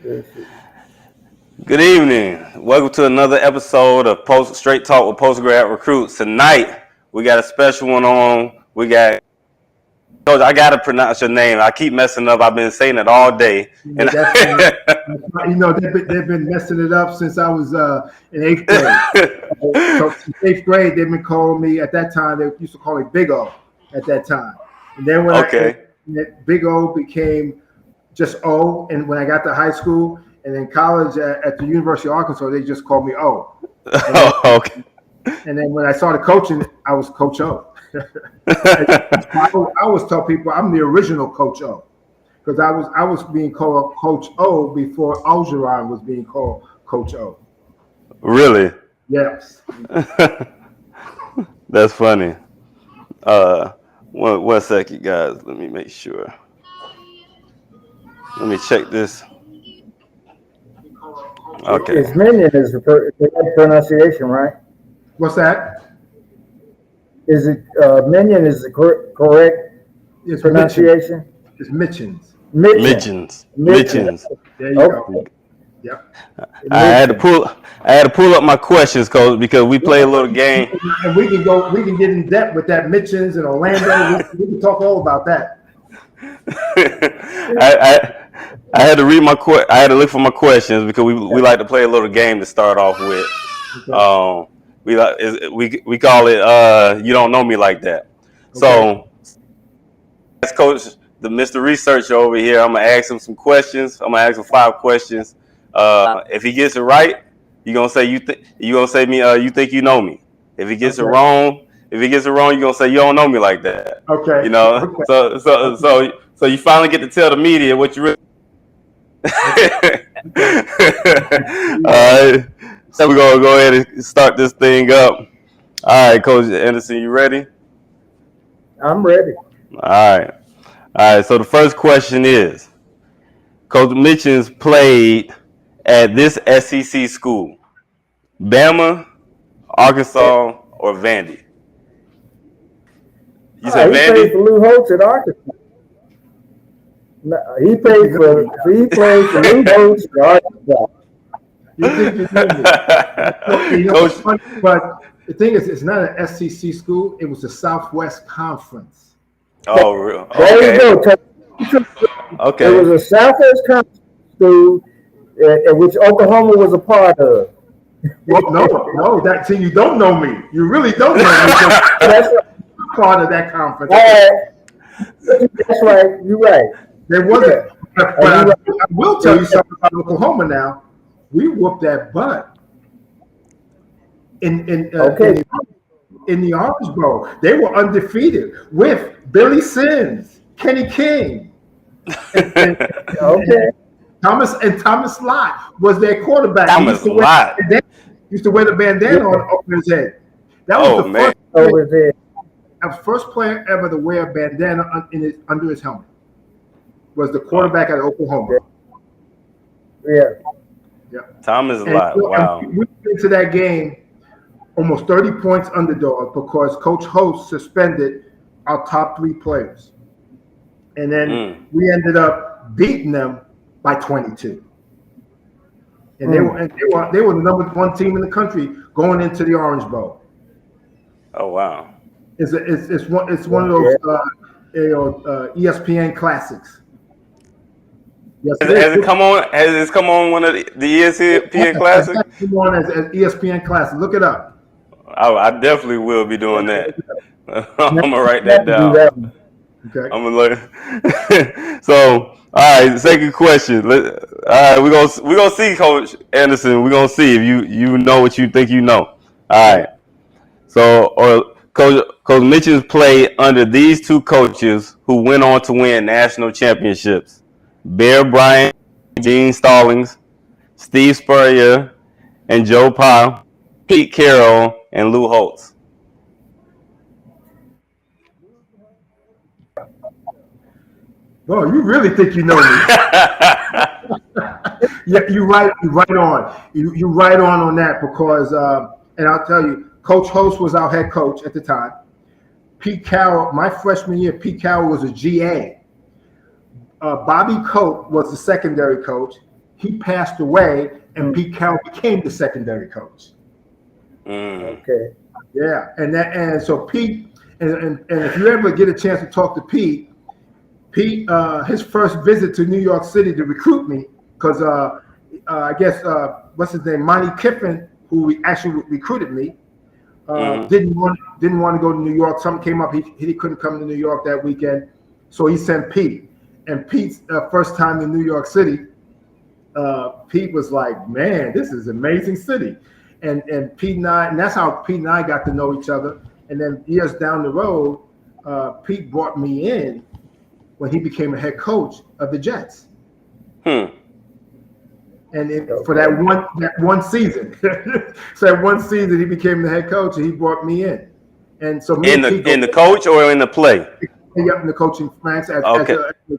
Good evening. Welcome to another episode of Straight Talk with Post Grad Recruits. Tonight we got a special one on. We got Coach. I gotta pronounce your name. I keep messing up. I've been saying it all day. And they've been messing it up since I was in 8th grade. So since 8th grade, they've been calling me. At that time, they used to call me Big O. At that time, and then when Big O became just O, and when I got to high school and then college at the University of Arkansas, they just called me O. Okay. And then when I started coaching, I was Coach O. I always tell people I'm the original Coach O, because I was being called Coach O before Algeron was being called Coach O. Really? Yes. That's funny. One second, guys. Let me make sure. Let me check this. Okay. It's Minion is the pronunciation, right? What's that? Is it Minion is the correct pronunciation? It's Mitjans. Mitjans. There you go. Yep. I had to pull up my questions, Coach, because we play a little game. And we can get in depth with that Mitjans and Orlando. We can talk all about that. I had to read I had to look for my questions because we like to play a little game to start off with. Okay. We call it you don't know me like that. Okay. So as Coach, the Mr. Researcher over here, I'm gonna ask him some questions. I'm gonna ask him 5 questions. If he gets it right, you're gonna say you think you know me. If he gets it wrong, you're gonna say you don't know me like that. Okay. You know, okay. So you finally get to tell the media what you really. All right. So we're gonna go ahead and start this thing up. All right, Coach Anderson, you ready? I'm ready. All right. So the first question is, Coach Mitjans played at this SEC school: Bama, Arkansas, or Vandy? You said Vandy? He played for Lou Holtz at Arkansas. No, he played for Lou Holtz at Arkansas. Coach, but the thing is, it's not an SEC school. It was the Southwest Conference. Oh, real? Okay. There you go. Okay. It was a Southwest Conference school, which Oklahoma was a part of. Well, no. That you don't know me. You really don't know me. That's part of that conference. That's right. You're right. There wasn't. But I will tell you something about Oklahoma now. We whooped that butt in the Orange Bowl. They were undefeated with Billy Sims, Kenny King, and Thomas Lott was their quarterback. Thomas Lott used to wear the bandana on his head. That was the first player ever to wear a bandana under his helmet. Was the quarterback at Oklahoma. Yeah. Thomas Lott. Wow. We went into that game almost 30 points underdog because Coach Host suspended our top 3 players. And then we ended up beating them by 22. And they were the number 1 team in the country going into the Orange Bowl. Oh wow! It's one of those ESPN classics. Yes, has it come on one of the ESPN classics? Come on as ESPN classic. Look it up. I definitely will be doing that. I'm gonna write that down. Okay. I'm gonna look. So, all right. Second question. All right, we're gonna see, Coach Anderson. We're gonna see if you know what you think you know. All right. So, Coach Mitjans played under these 2 coaches who went on to win national championships: Bear Bryant, Gene Stallings, Steve Spurrier, and Joe Pa, Pete Carroll, and Lou Holtz. Well, you really think you know me? Yeah, you're right on. You're right on that because, and I'll tell you, Coach Host was our head coach at the time. Pete Carroll, my freshman year, Pete Carroll was a GA. Bobby Cope was the secondary coach, he passed away, and Pete Carroll became the secondary coach. Okay. Yeah, and so Pete, and if you ever get a chance to talk to Pete, his first visit to New York City to recruit me, because I guess what's his name, Monty Kiffin, who actually recruited me, didn't want to go to New York. Something came up. He couldn't come to New York that weekend, so he sent Pete. And Pete's first time in New York City, Pete was like, "Man, this is an amazing city." And Pete and I, and that's how Pete and I got to know each other. And then years down the road, Pete brought me in when he became a head coach of the Jets. And for that one season, so that one season he became the head coach, and he brought me in. And so in the coach or in the play? Yep, in the coaching ranks as the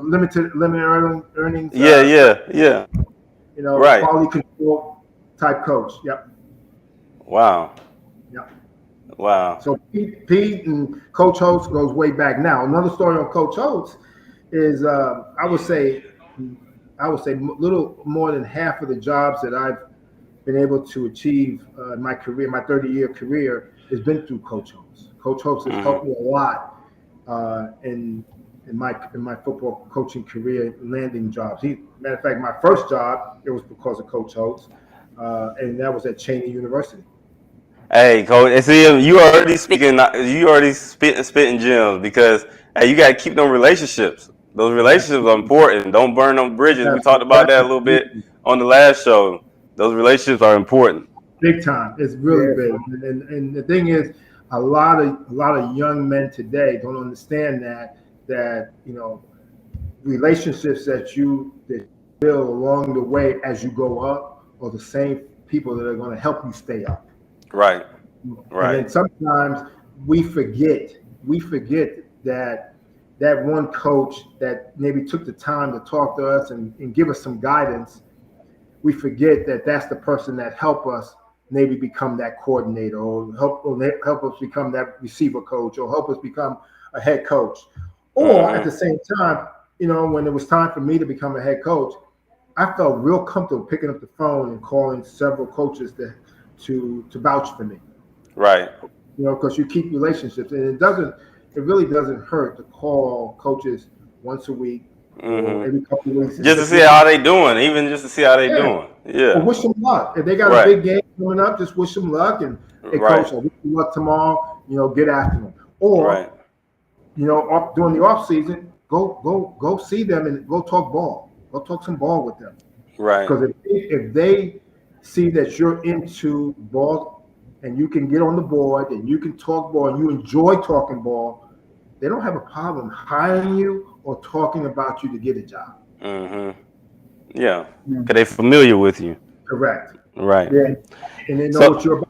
limited earnings. Yeah. Right. Quality control type coach. Yep. Wow. Yep. Wow. So Pete and Coach Holtz goes way back. Now, another story on Coach Holtz is I would say a little more than half of the jobs that I've been able to achieve in my career, my 30-year career, has been through Coach Holtz. Coach Holtz has helped me a lot in my football coaching career, landing jobs. Matter of fact, my first job, it was because of Coach Holtz, and that was at Cheney University. Hey, Coach, and see, you already spitting gems, because you got to keep them relationships. Those relationships are important. Don't burn them bridges. We talked about that a little bit on the last show. Those relationships are important. Big time. It's really big. And the thing is, a lot of young men today don't understand that relationships that you build along the way as you go up are the same people that are going to help you stay up. Right. And sometimes we forget that one coach that maybe took the time to talk to us and give us some guidance. We forget that that's the person that helped us maybe become that coordinator, or help us become that receiver coach, or help us become a head coach. Or at the same time, when it was time for me to become a head coach, I felt real comfortable picking up the phone and calling several coaches to vouch for me. Right. Because you keep relationships, and it really doesn't hurt to call coaches once a week, or every couple of weeks, just to see how they doing, even just to see how they doing. Yeah. Or wish them luck. If they got a big game coming up, just wish them luck, and hey, coach, I wish you luck tomorrow. Get after them. Or during the off season, go see them and go talk ball. Go talk some ball with them. Right. Because if they see that you're into ball and you can get on the board and you can talk ball and you enjoy talking ball, they don't have a problem hiring you or talking about you to get a job. Yeah, because they're familiar with you. Correct. Right. Yeah. And they know what you're about.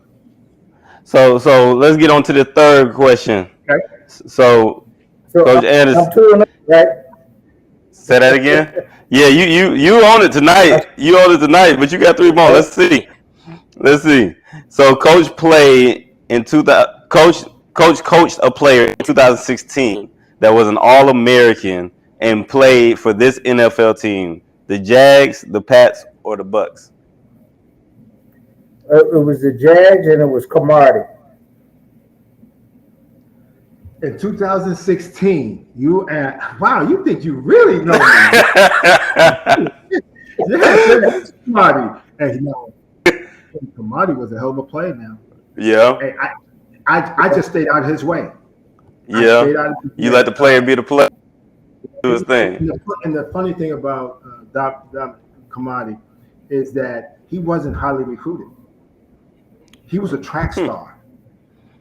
So let's get on to the third question. Okay. So Coach Anderson. Right? Say that again. Yeah, you own it tonight. You own it tonight, but you got 3 more. Let's see. So Coach played in 2000. Coach coached a player in 2016 that was an All-American and played for this NFL team: the Jags, the Pats, or the Bucks. It was the Jags, and it was Cromartie. In 2016, you think you really know me. Yes, Cromartie. Hey, Cromartie was a hell of a player now. Yeah. Hey, I just stayed out of his way. Yeah. You let the player be the player. Do his thing. And the funny thing about Cromartie is that he wasn't highly recruited. He was a track star.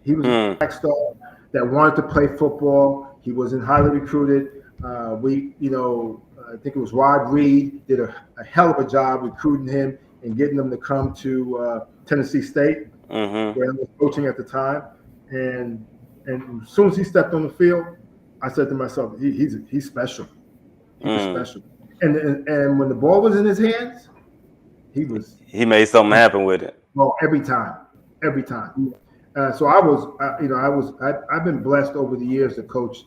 He was a track star that wanted to play football. He wasn't highly recruited. I think it was Rod Reed did a hell of a job recruiting him and getting him to come to Tennessee State, where I was coaching at the time. And as soon as he stepped on the field, I said to myself, he's special. He was special. And when the ball was in his hands, he made something happen with it. Oh, every time. So I've been blessed over the years to coach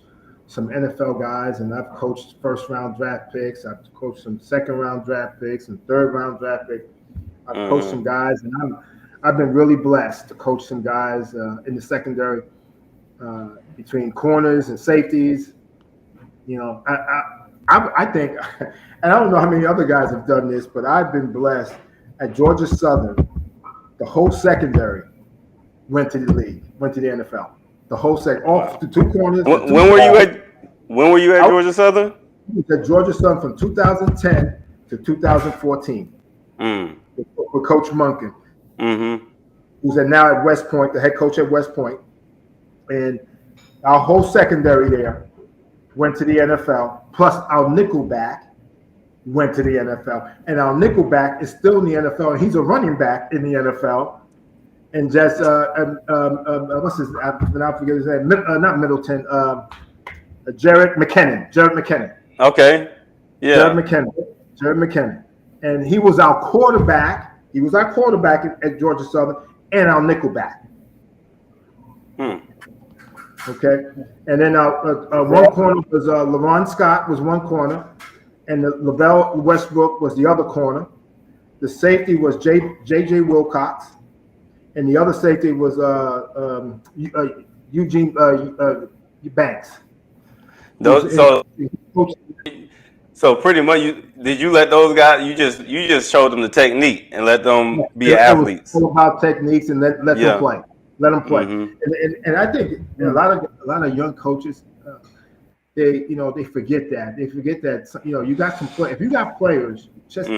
some NFL guys, and I've coached first-round draft picks. I've coached some second-round draft picks and third-round draft picks. I've coached some guys, and I've been really blessed to coach some guys in the secondary between corners and safeties. You know, I think, and I don't know how many other guys have done this, but I've been blessed at Georgia Southern. The whole secondary went to the league, went to the NFL. The whole off the two corners. When were you at Georgia Southern? At Georgia Southern from 2010 to 2014 with Coach Monken, who's now at West Point, the head coach at West Point, and our whole secondary there went to the NFL. Plus our nickelback went to the NFL, and our nickelback is still in the NFL, and he's a running back in the NFL. And just what's his? I forget his name. Not Middleton. Jared McKinnon. Okay. Yeah. Jared McKinnon, and he was our quarterback. He was our quarterback at Georgia Southern, and our nickelback. Okay, and then one corner was LaRon Scott was one corner, and the Lavelle Westbrook was the other corner. The safety was J.J. Wilcox. And the other safety was Eugene Banks. So pretty much, did you let those guys? You just showed them the technique and let them be athletes. All about techniques and let them play. Let them play. And I think a lot of young coaches, they forget that. They forget that you got some play. If you got players, just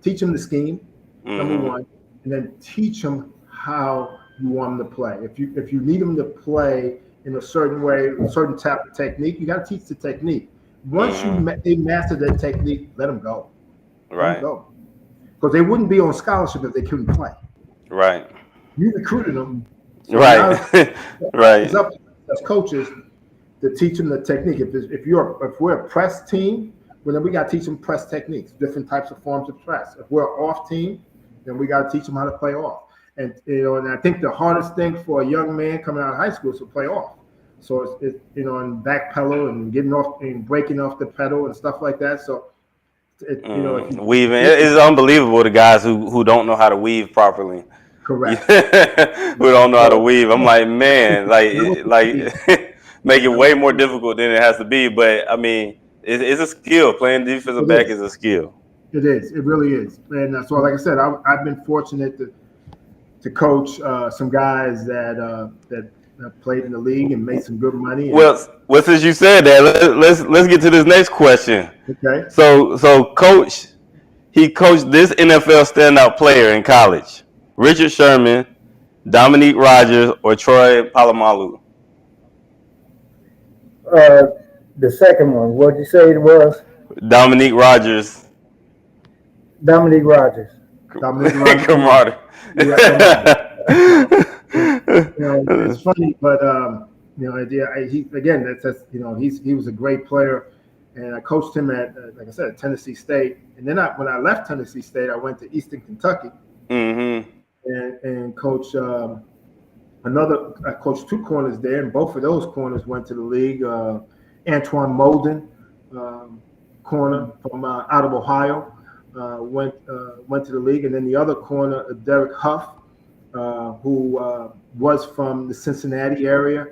teach them the scheme. Number one. And then teach them how you want them to play. If you need them to play in a certain way, a certain type of technique, you got to teach the technique. Once they master that technique, let them go. Right. Because they wouldn't be on scholarship if they couldn't play. Right. You recruited them. So right. Right. It's up to us as coaches to teach them the technique. If we're a press team, well, then we got to teach them press techniques, different types of forms of press. If we're an off team, then we got to teach them how to play off. And and I think the hardest thing for a young man coming out of high school is to play off. So it's and back pedal and getting off and breaking off the pedal and stuff like that. So weaving, it's unbelievable the guys who don't know how to weave properly. Correct. Who don't know how to weave. I'm like, man, like make it way more difficult than it has to be. But I mean, it's a skill. Playing defensive back is a skill. It is. It really is. And so, like I said, I've been fortunate to coach some guys that played in the league and made some good money. Well, since you said that, let's get to this next question. Okay. So Coach, he coached this NFL standout player in college: Richard Sherman, Dominique Rogers, or Troy Polamalu. The second one. What did you say it was? Dominique Rogers. Dominique Rogers. Camaraderie. It's funny, but he was a great player, and I coached him at, like I said, at Tennessee State. And then when I left Tennessee State, I went to Eastern Kentucky, and coached I coached two corners there, and both of those corners went to the league. Antoine Molden, corner from out of Ohio. Went to the league, and then the other corner, Derek Huff, who was from the Cincinnati area.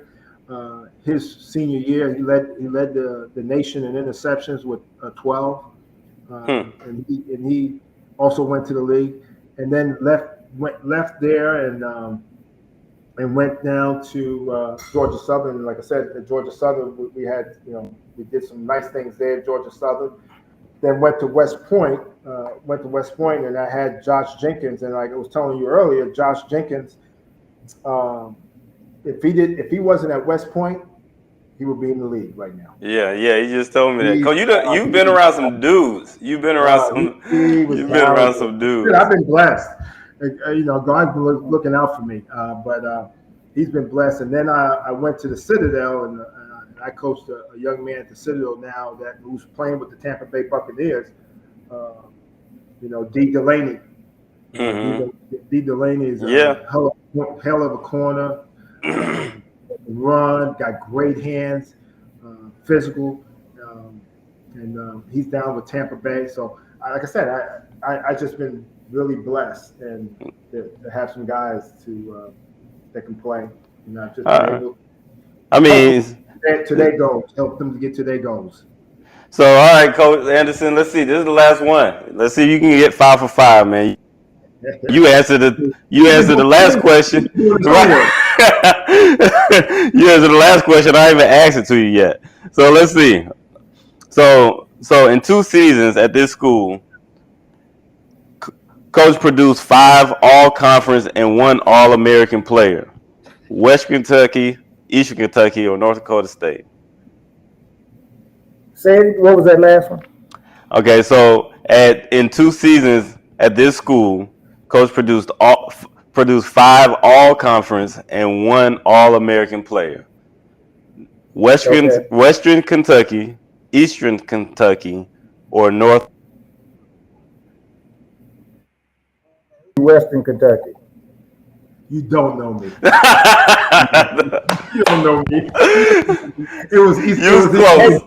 His senior year, he led the nation in interceptions with 12, and he also went to the league, and then left there and went down to Georgia Southern. Like I said, at Georgia Southern, we had we did some nice things there at Georgia Southern. Then went to West Point. And I had Josh Jenkins. And like I was telling you earlier, Josh Jenkins, if he wasn't at West Point, he would be in the league right now. Yeah, he just told me that. Coach, you've been around some dudes. You've been around some dudes. I've been blessed. God's been looking out for me. But he's been blessed. And then I went to the Citadel and I coached a young man at the Citadel now who's playing with the Tampa Bay Buccaneers. D. Delaney. D. Delaney is a hell of a corner. Run, got great hands. physical, and he's down with Tampa Bay. So, like I said, I just been really blessed and to have some guys that can play. Just been able. I mean, to their goals, help them to get to their goals. So, all right, Coach Anderson, let's see. This is the last one. Let's see if you can get 5 for 5, man. You answered the last question. Right? You answered the last question. I haven't asked it to you yet. So let's see. So in 2 seasons at this school, Coach produced 5 All-Conference and 1 All-American player. Western Kentucky, Eastern Kentucky, or North Dakota State. Say, what was that last one? Okay, so in 2 seasons at this school, Coach produced 5 All-Conference and 1 All-American player. Western Kentucky, Eastern Kentucky, or North. Western Kentucky. You don't know me. You don't know me. It was East. You was close.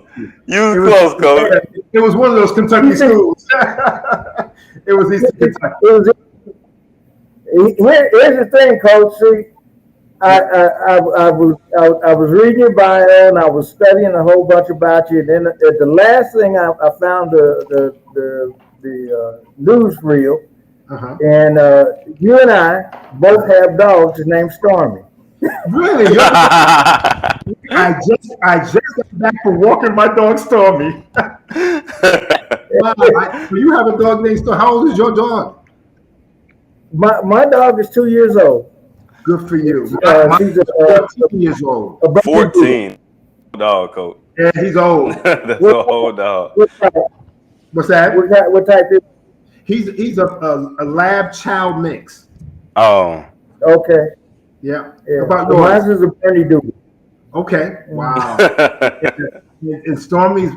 You was close, Coach. It was one of those Kentucky schools. It was Eastern Kentucky. Here's the thing, Coach. See, I was reading your bio and I was studying a whole bunch about you. And then the last thing I found the newsreel. Uh-huh. And you and I both have dogs named Stormy. Really? I just got back from walking my dog Stormy. Wow. So you have a dog named Stormy. How old is your dog? My dog is 2 years old. Good for you. She's 14 years old. 14. Dog, Coach. Yeah, he's old. That's a whole dog. What's that? What type is? He's a lab child mix. Oh. Okay. Yeah. Mine is a Bernie Doodle. Okay. Wow. And Stormy's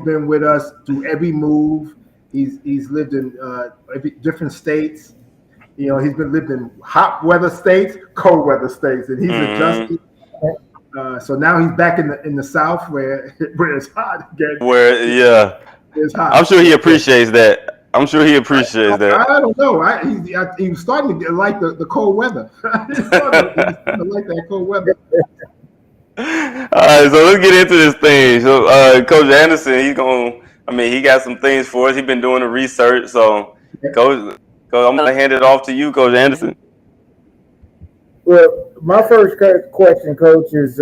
been with us through every move. He's lived in different states. He's lived in hot weather states, cold weather states, and he's adjusted. So now he's back in the South where it's hot again. It's hot. I'm sure he appreciates that. I don't know. He was starting to like the cold weather. He's starting to like that cold weather. All right, so let's get into this thing. So, Coach Anderson, he got some things for us. He's been doing the research. So, Coach, I'm gonna hand it off to you, Coach Anderson. Well, my first question, Coach, is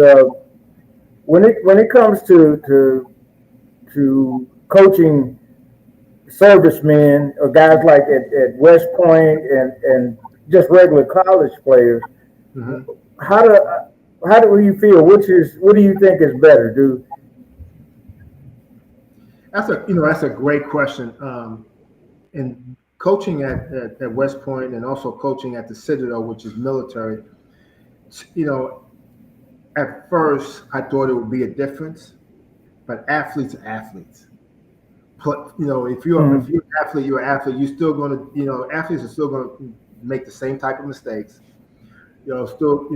when it comes to coaching servicemen or guys like at West Point and just regular college players, how do you feel? What do you think is better, dude? That's a great question. And coaching at West Point and also coaching at the Citadel, which is military, at first I thought it would be a difference, but athletes are athletes. If you're an athlete, you're an athlete. You're still going to, athletes are still going to make the same type of mistakes. You still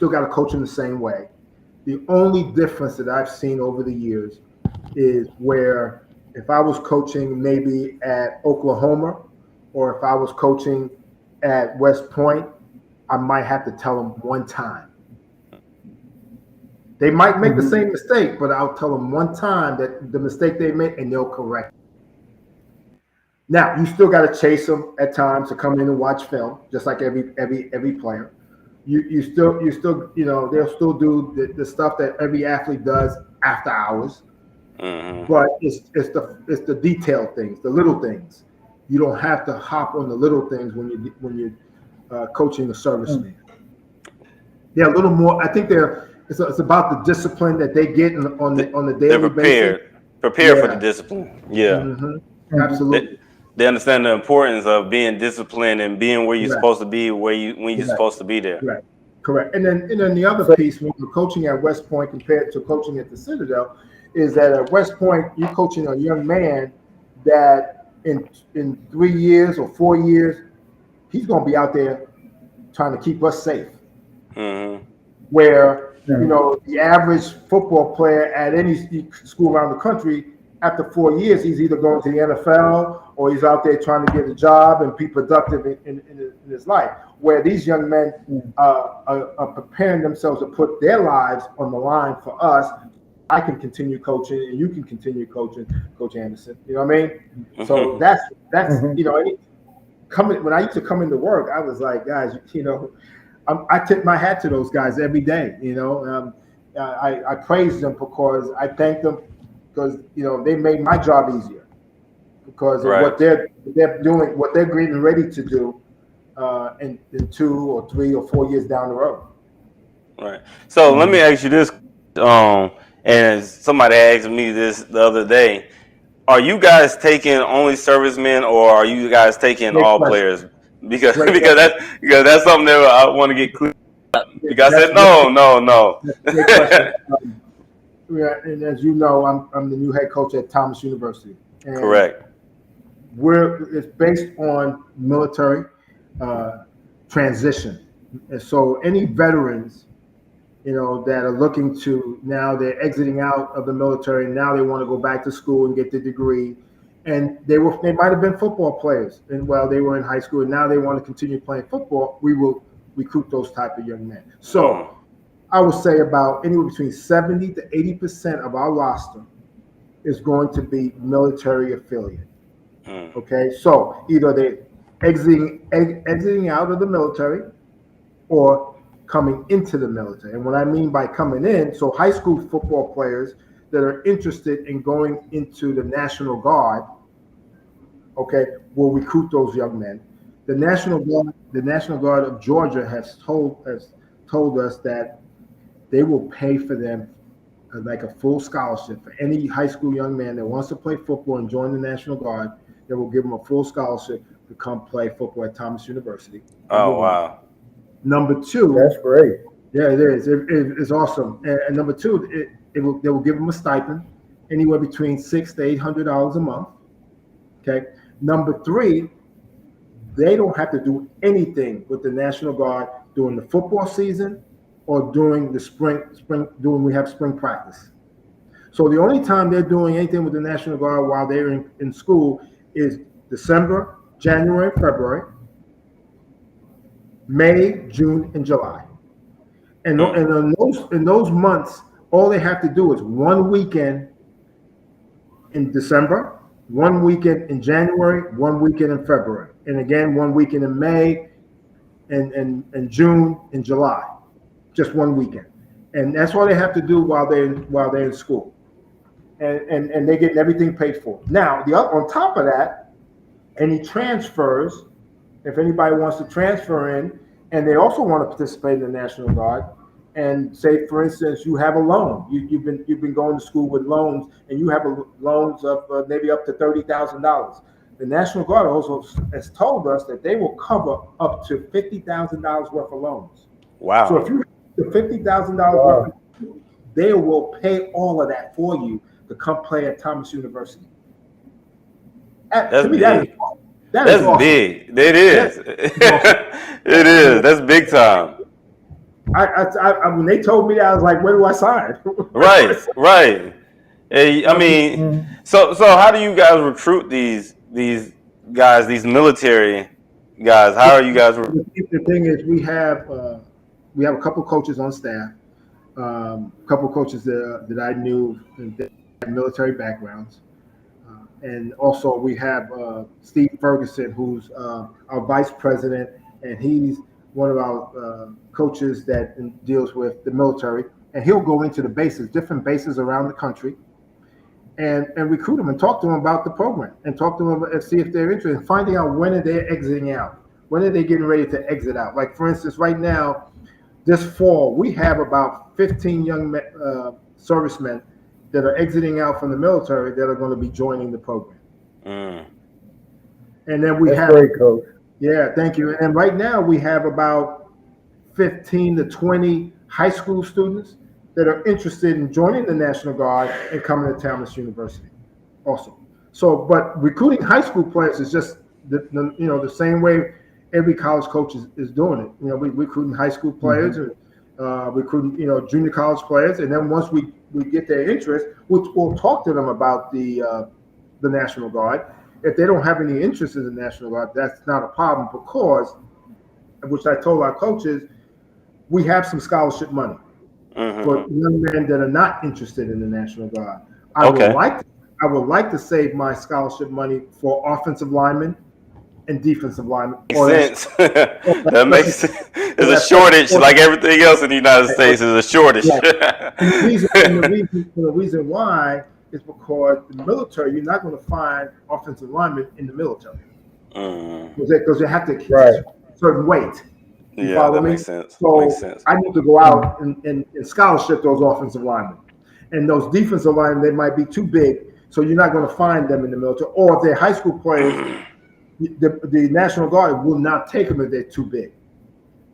got to coach them the same way. The only difference that I've seen over the years is where if I was coaching maybe at Oklahoma or if I was coaching at West Point, I might have to tell them one time. They might make the same mistake, but I'll tell them one time that the mistake they made, and they'll correct it. Now, you still got to chase them at times to come in and watch film, just like every player. You still they'll still do the stuff that every athlete does after hours. But it's the detailed things, the little things. You don't have to hop on the little things when you're coaching a serviceman. They're a little more. I think it's about the discipline that they get on the daily basis. Prepared for the discipline. Yeah, absolutely. They understand the importance of being disciplined and being where you're supposed to be, when you're supposed to be there. Right. Correct. And then the other piece when you're coaching at West Point compared to coaching at the Citadel is that at West Point you're coaching a young man that in 3 years or 4 years he's going to be out there trying to keep us safe. Where you know, the average football player at any school around the country, after 4 years, he's either going to the NFL or he's out there trying to get a job and be productive in his life. Where these young men are preparing themselves to put their lives on the line for us. I can continue coaching and you can continue coaching, Coach Anderson. You know what I mean? So that's you know, when I used to come into work, I was like, guys, you know, I tip my hat to those guys every day. You know, I praise them because I thank them because, you know, they made my job easier because of what they're doing, what they're getting ready to do in 2 or 3 or 4 years down the road. Right. So let me ask you this, and somebody asked me this the other day. Are you guys taking only servicemen, or are you guys taking all players? Because that's something that I want to get clear. Because I said no. Great question. And as you know, I'm the new head coach at Thomas University. And correct. It's based on military transition, and so any veterans, you know, that are looking to, now they're exiting out of the military and now they want to go back to school and get the degree, and they might have been football players and while they were in high school and now they want to continue playing football, we will recruit those type of young men. So I would say about anywhere between 70 to 80% of our roster is going to be military affiliate. Okay, so either they're exiting out of the military or coming into the military. And what I mean by coming in, so high school football players that are interested in going into the National Guard, okay, will recruit those young men. The National Guard of Georgia has told us that they will pay for them like a full scholarship for any high school young man that wants to play football and join the National Guard. They will give them a full scholarship to come play football at Thomas University. Oh, wow. Number two, that's great. Yeah, it is. It's awesome. And number two, they will give them a stipend, anywhere between $600 to $800 a month. Okay. Number three, they don't have to do anything with the National Guard during the football season or during the spring. We have spring practice. So the only time they're doing anything with the National Guard while they're in school is December, January, February, May, June, and July. And in those months, all they have to do is one weekend in December, one weekend in January, one weekend in February, and again one weekend in May, and June and July, just one weekend. And that's all they have to do while they're in school, and they get everything paid for. Now, on top of that, any transfers, if anybody wants to transfer in, and they also want to participate in the National Guard, and say, for instance, you have a loan, you've been going to school with loans, and you have loans of maybe up to $30,000. The National Guard also has told us that they will cover up to $50,000 worth of loans. Wow! So if you have the $50,000 worth, they will pay all of that for you to come play at Thomas University. That's big. That's awesome. Big. It is. It is. That's big time. I when they told me that, I was like, where do I sign? Right. Hey, I mean, so how do you guys recruit these guys, these military guys? How are you guys? The thing is, we have a couple coaches on staff, a couple coaches that I knew that had military backgrounds, and also we have Steve Ferguson, who's our vice president, and he's one of our coaches that deals with the military, and he'll go into the bases, different bases around the country, and recruit them and talk to them about the program and talk to them and see if they're interested in finding out when are they exiting out, when are they getting ready to exit out. Like, for instance, right now, this fall, we have about 15 young servicemen that are exiting out from the military that are going to be joining the program. And then That's great, Coach. Yeah, thank you. And right now we have about 15 to 20 high school students that are interested in joining the National Guard and coming to Thomas University. Awesome. So, but recruiting high school players is just the same way every college coach is doing it. You know, we recruiting high school players, and recruiting, junior college players, and then once we get their interest, we'll talk to them about the National Guard. If they don't have any interest in the National Guard, that's not a problem because, which I told our coaches, we have some scholarship money for young men that are not interested in the National Guard. I would like to save my scholarship money for offensive linemen and defensive linemen. Makes sense. That makes sense. There's a shortage, like everything else in the United States. There's a shortage. The reason why is because the military, you're not going to find offensive linemen in the military because they have to keep a certain weight. Makes sense. So makes sense. I need to go out and scholarship those offensive linemen. And those defensive linemen, they might be too big, so you're not going to find them in the military. Or if they're high school players, the National Guard will not take them if they're too big.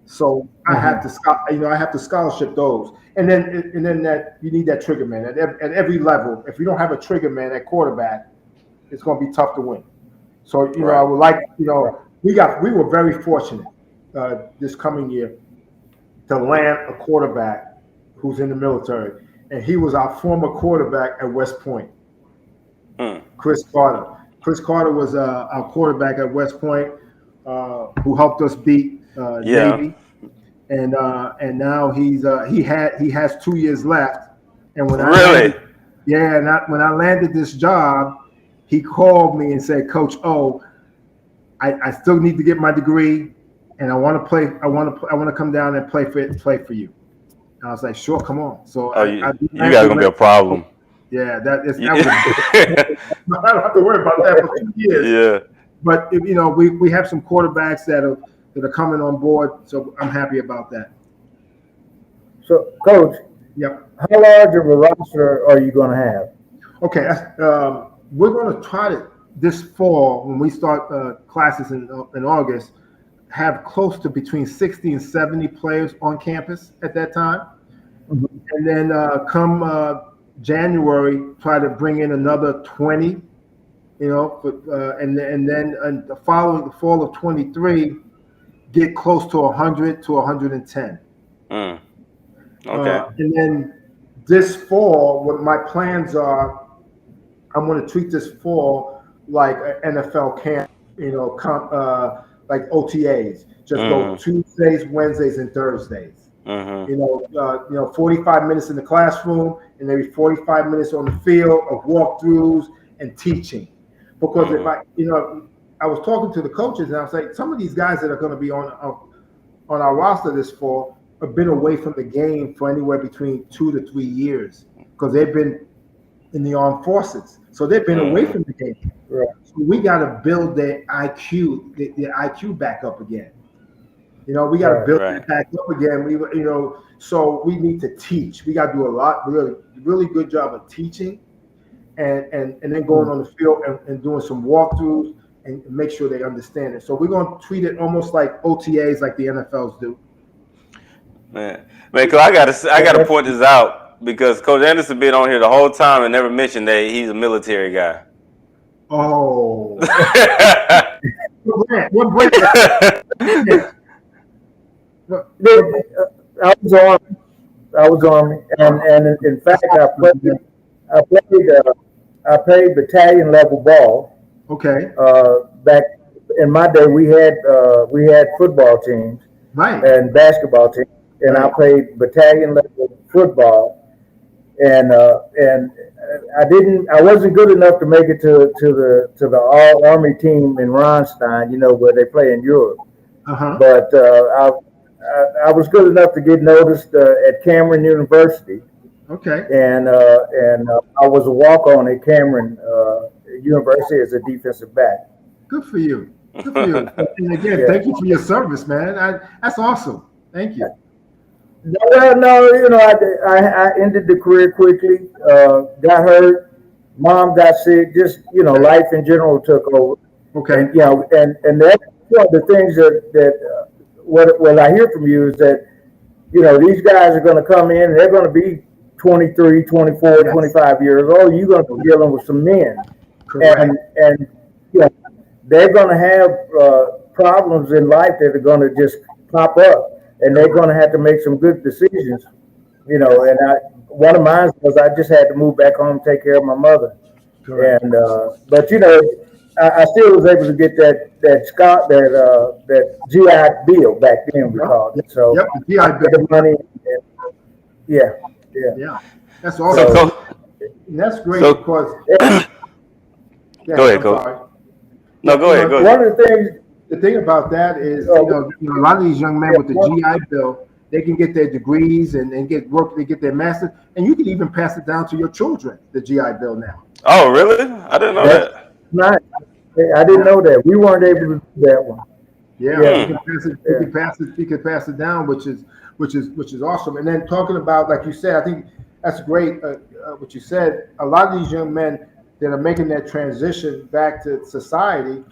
So I have to scholarship those. And then that you need that trigger man at every level. If you don't have a trigger man at quarterback, it's going to be tough to win. So I would like we were very fortunate this coming year to land a quarterback who's in the military, and he was our former quarterback at West Point, Chris Carter. Chris Carter was our quarterback at West Point, who helped us beat Navy. And now he has 2 years left. And when when I landed this job, he called me and said, "Coach O, I still need to get my degree, and I want to play. I want to come down and play for you." And I was like, "Sure, come on." So you guys are gonna be a problem. Yeah, I don't have to worry about that for 2 years. Yeah, but we have some quarterbacks that are coming on board, so I'm happy about that. So, Coach, how large of a roster are you going to have? Okay, we're going to try to this fall when we start classes in August, have close to between 60 and 70 players on campus at that time, and then come January, try to bring in another 20. And then the fall of 23. Get close to 100 to 110. Okay. And then this fall, what my plans are, I'm going to treat this fall like an NFL camp, like OTAs. Just go Tuesdays, Wednesdays, and Thursdays. 45 minutes in the classroom and maybe 45 minutes on the field of walkthroughs and teaching. Because if I was talking to the coaches and I was like, some of these guys that are going to be on our roster this fall have been away from the game for anywhere between 2 to 3 years because they've been in the armed forces. So they've been away from the game. Right. So we got to build their IQ, their IQ back up again. We got to build it back up again. So we need to teach. We got to do really good job of teaching and then going on the field and doing some walkthroughs and make sure they understand it. So we're going to treat it almost like OTAs, like the NFLs do. Man, cause I gotta point this out because Coach Anderson been on here the whole time and never mentioned that he's a military guy. Oh. What break? I was on, and in fact, I played battalion level ball. Okay. Back in my day, we had football teams, and basketball teams, and I played battalion level football, and I wasn't good enough to make it to the all army team in Ronstein, where they play in Europe. But I was good enough to get noticed at Cameron University. Okay. And I was a walk-on at Cameron University as a defensive back. Good for you. Good for you. And again, thank you for your service, man. That's awesome. Thank you. No, I ended the career quickly. Got hurt. Mom got sick. Just life in general took over. Okay. And that's one of the things that what I hear from you is that these guys are going to come in and they're going to be 23, 24, 25 years old. You're going to be dealing with some men. Correct. And they're going to have problems in life that are going to just pop up. and they're going to have to make some good decisions. You know, and one of mine was I just had to move back home, take care of my mother. Correct. And but you know, I still was able to get that GI Bill back then we called it. So the GI Bill. The money. And, yeah, that's awesome. So, and that's great because. Go ahead, Coach. No, go ahead. One of the thing about that is, a lot of these young men with the GI Bill, they can get their degrees and get work. They get their master's, and you can even pass it down to your children. The GI Bill now. Oh, really? I didn't know that. Not, I didn't know that. We weren't able to do that one. Yeah, you can pass it down, which is awesome. And then talking about, like you said, I think that's great. What you said, a lot of these young men that are making that transition back to society,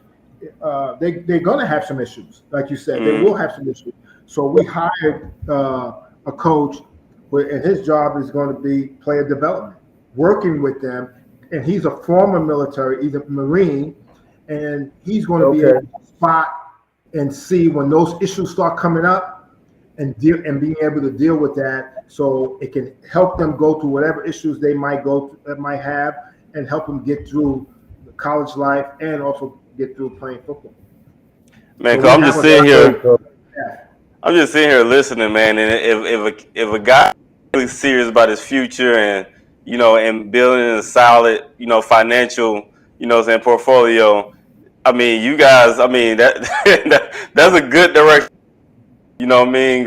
they're going to have some issues. Like you said, they will have some issues. So we hired a coach, and his job is going to be player development, working with them. And he's a former military, he's a Marine, and he's going to be able to spot and see when those issues start coming up and being able to deal with that, so it can help them go through whatever issues they might have, and help them get through college life and also get through playing football. Man, so I'm just sitting here. I'm just sitting here listening, man. And if a guy is really serious about his future and and building a solid, financial, portfolio, I mean, you guys, I mean that's a good direction. You know what I mean?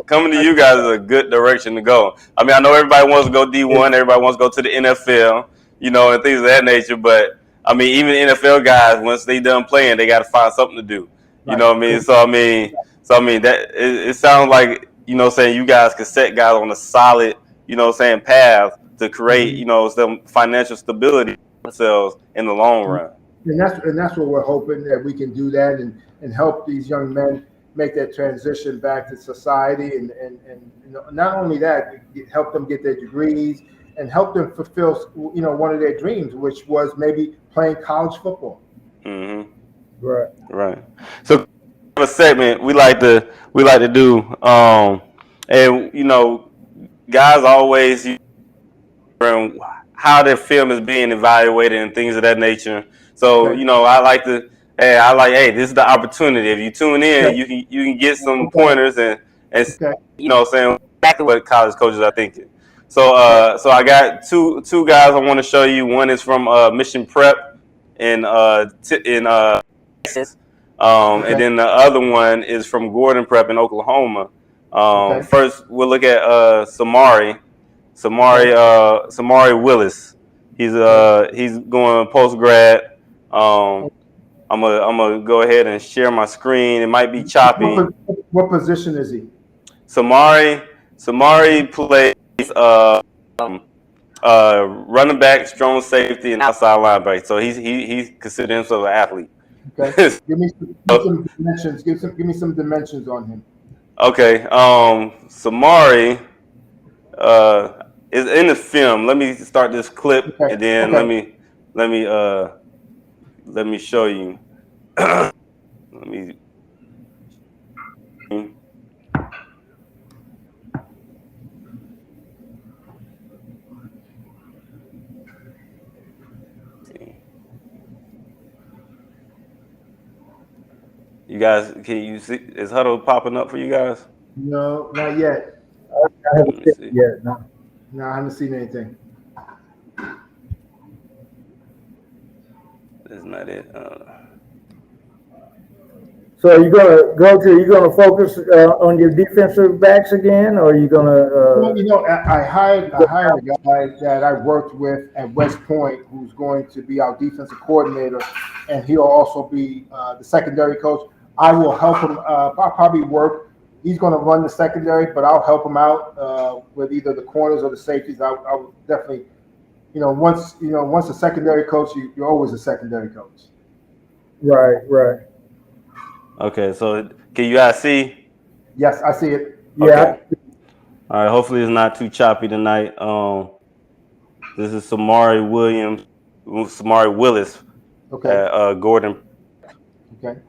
Coming to you guys is a good direction to go. I mean, I know everybody wants to go D1, everybody wants to go to the NFL, and things of that nature. But I mean, even NFL guys, once they done playing, they got to find something to do. You know what I mean? So I mean that it sounds like saying you guys can set guys on a solid, path to create some financial stability for themselves in the long run. And that's what we're hoping, that we can do that and help these young men make that transition back to society, and not only that, help them get their degrees and help them fulfill one of their dreams, which was maybe playing college football. Mm-hmm. Right. So a segment we like to do, and guys always how their film is being evaluated and things of that nature. So I like, hey, this is the opportunity. If you tune in, you can get some pointers and saying exactly what college coaches are thinking. So I got two guys I want to show you. One is from Mission Prep in Texas, and then the other one is from Gordon Prep in Oklahoma. First, we'll look at Samari Willis. He's going post grad. I'm gonna go ahead and share my screen. It might be choppy. What position is he? Samari plays running back, strong safety, and outside linebacker. So he considers himself an athlete. Okay. Give me some dimensions. Give me some dimensions on him. Okay. Samari is in the film. Let me start this clip, and then let me show you. Let me. You guys, can you see? Is Huddle popping up for you guys? No, not yet. I haven't seen it yet. No, I haven't seen anything. That's not it. So you're gonna focus on your defensive backs again, or are you gonna? Well, I hired a guy that I worked with at West Point, who's going to be our defensive coordinator, and he'll also be the secondary coach. I will help him. I'll probably work. He's going to run the secondary, but I'll help him out with either the corners or the safeties. I would definitely, once a secondary coach, you're always a secondary coach. Right. Okay, so can you guys see? Yes, I see it. Yeah. Okay. All right. Hopefully, it's not too choppy tonight. This is Samari Willis. Okay. At Gordon. Okay.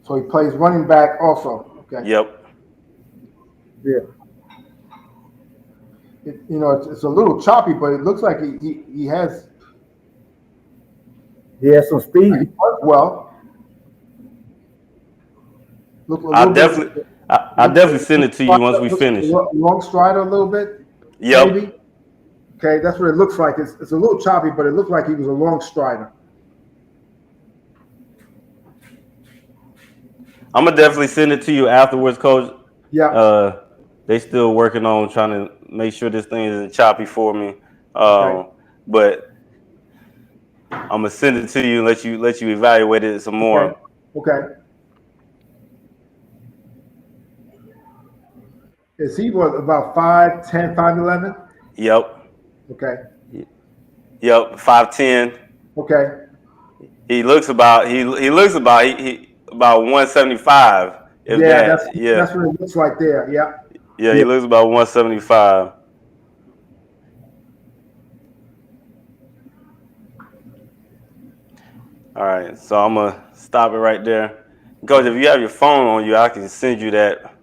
So he plays running back also. Okay. Yep. Yeah. It's a little choppy, but it looks like he has some speed. Well, look a little I'll bit. definitely send it to you once we finish. Long strider a little bit. Yep. Maybe. Okay, that's what it looks like. It's a little choppy, but it looked like he was a long strider. I'm gonna definitely send it to you afterwards, Coach. Yeah. They still working on trying to make sure this thing isn't choppy for me. Okay. But I'm gonna send it to you and let you evaluate it some more. Okay. Is he about 5'10", 5'11"? Yep. Okay. Yep. 5'10". Okay. He looks about 175. That's what it looks like there. Yeah. Yeah, he looks about 175. All right, so I'm gonna stop it right there. Coach, if you have your phone on you, I can send you that.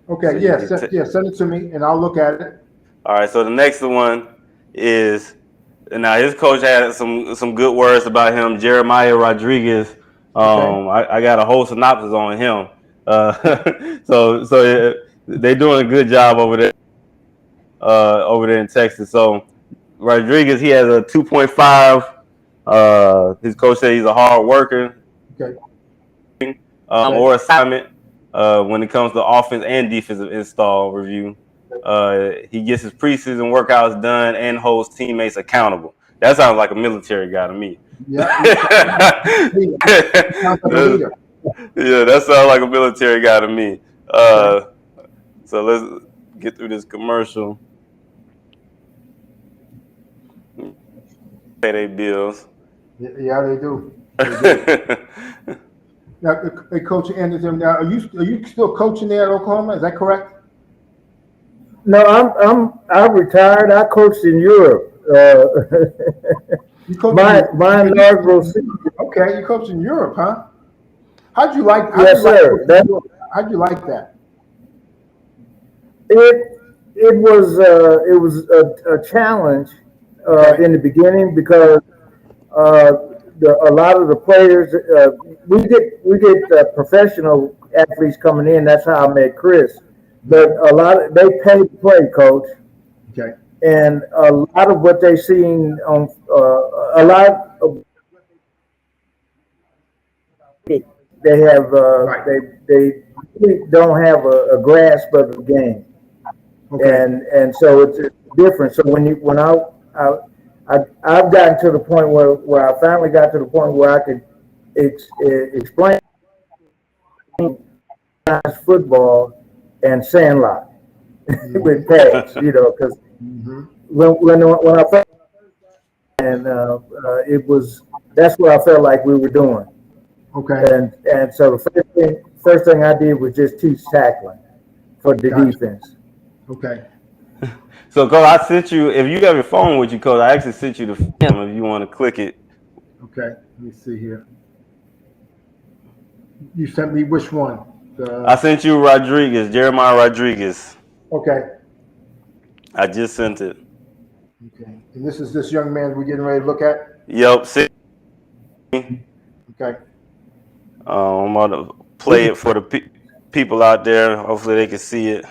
Okay. So send it to me, and I'll look at it. All right, so the next one is now his coach had some good words about him, Jeremiah Rodriguez. I got a whole synopsis on him. So they're doing a good job over there in Texas. So Rodriguez, he has a 2.5. His coach said he's a hard worker. Okay. Or assignment when it comes to offense and defensive install review. He gets his preseason workouts done and holds teammates accountable. That sounds like a military guy to me. Yeah. Sounds like a leader. Yeah, that sounds like a military guy to me. So let's get through this commercial. Pay their bills. Yeah, they do. Now, hey, Coach Anderson, now are you still coaching there at Oklahoma? Is that correct? No, I'm retired. I coached in Europe. You coach mine Largo City. Okay, you coached in Europe, huh? How'd you like? Yes, sir. How'd you like that? It was a challenge in the beginning because a lot of the players we get professional athletes coming in. That's how I met Chris. But they pay to play, Coach. Okay. And a lot of what they seen on a lot of they have they don't have a grasp of the game. Okay. And so it's different. So when I've gotten to the point where I finally got to the point where I could explain football and sandlot with pads, because when I felt and it was that's what I felt like we were doing. Okay. And so the first thing I did was just teach tackling for the defense. Okay. So, Coach, I sent you, if you have your phone with you, Coach, I actually sent you the film if you want to click it. Okay. Let me see here. You sent me which one? I sent you Jeremiah Rodriguez. Okay. I just sent it. Okay. And this is this young man we're getting ready to look at? Yep. Okay. I'm about to play it for the people out there. Hopefully they can see it.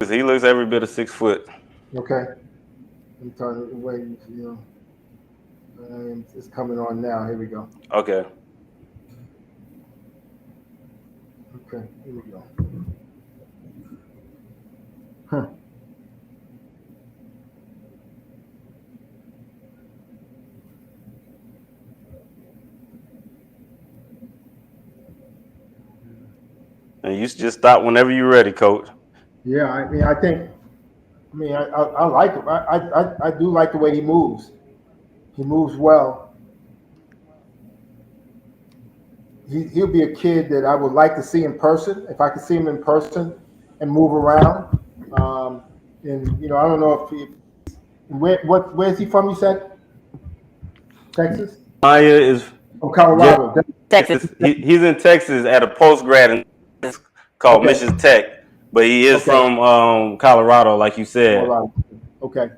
He looks every bit of 6 foot. Okay. I'm trying to wait, it's coming on now. Here we go. Okay. Okay, here we go. Huh. And you just stop whenever you're ready, Coach. Yeah, I like him. I do like the way he moves. He moves well. He'll be a kid that I would like to see in person. If I could see him in person and move around, And I don't know if where's he from? You said Texas? Maya is From Colorado. Texas. He's in Texas at a post grad called Okay. Mitjans Tech, but he is from Colorado, like you said. Colorado. Okay.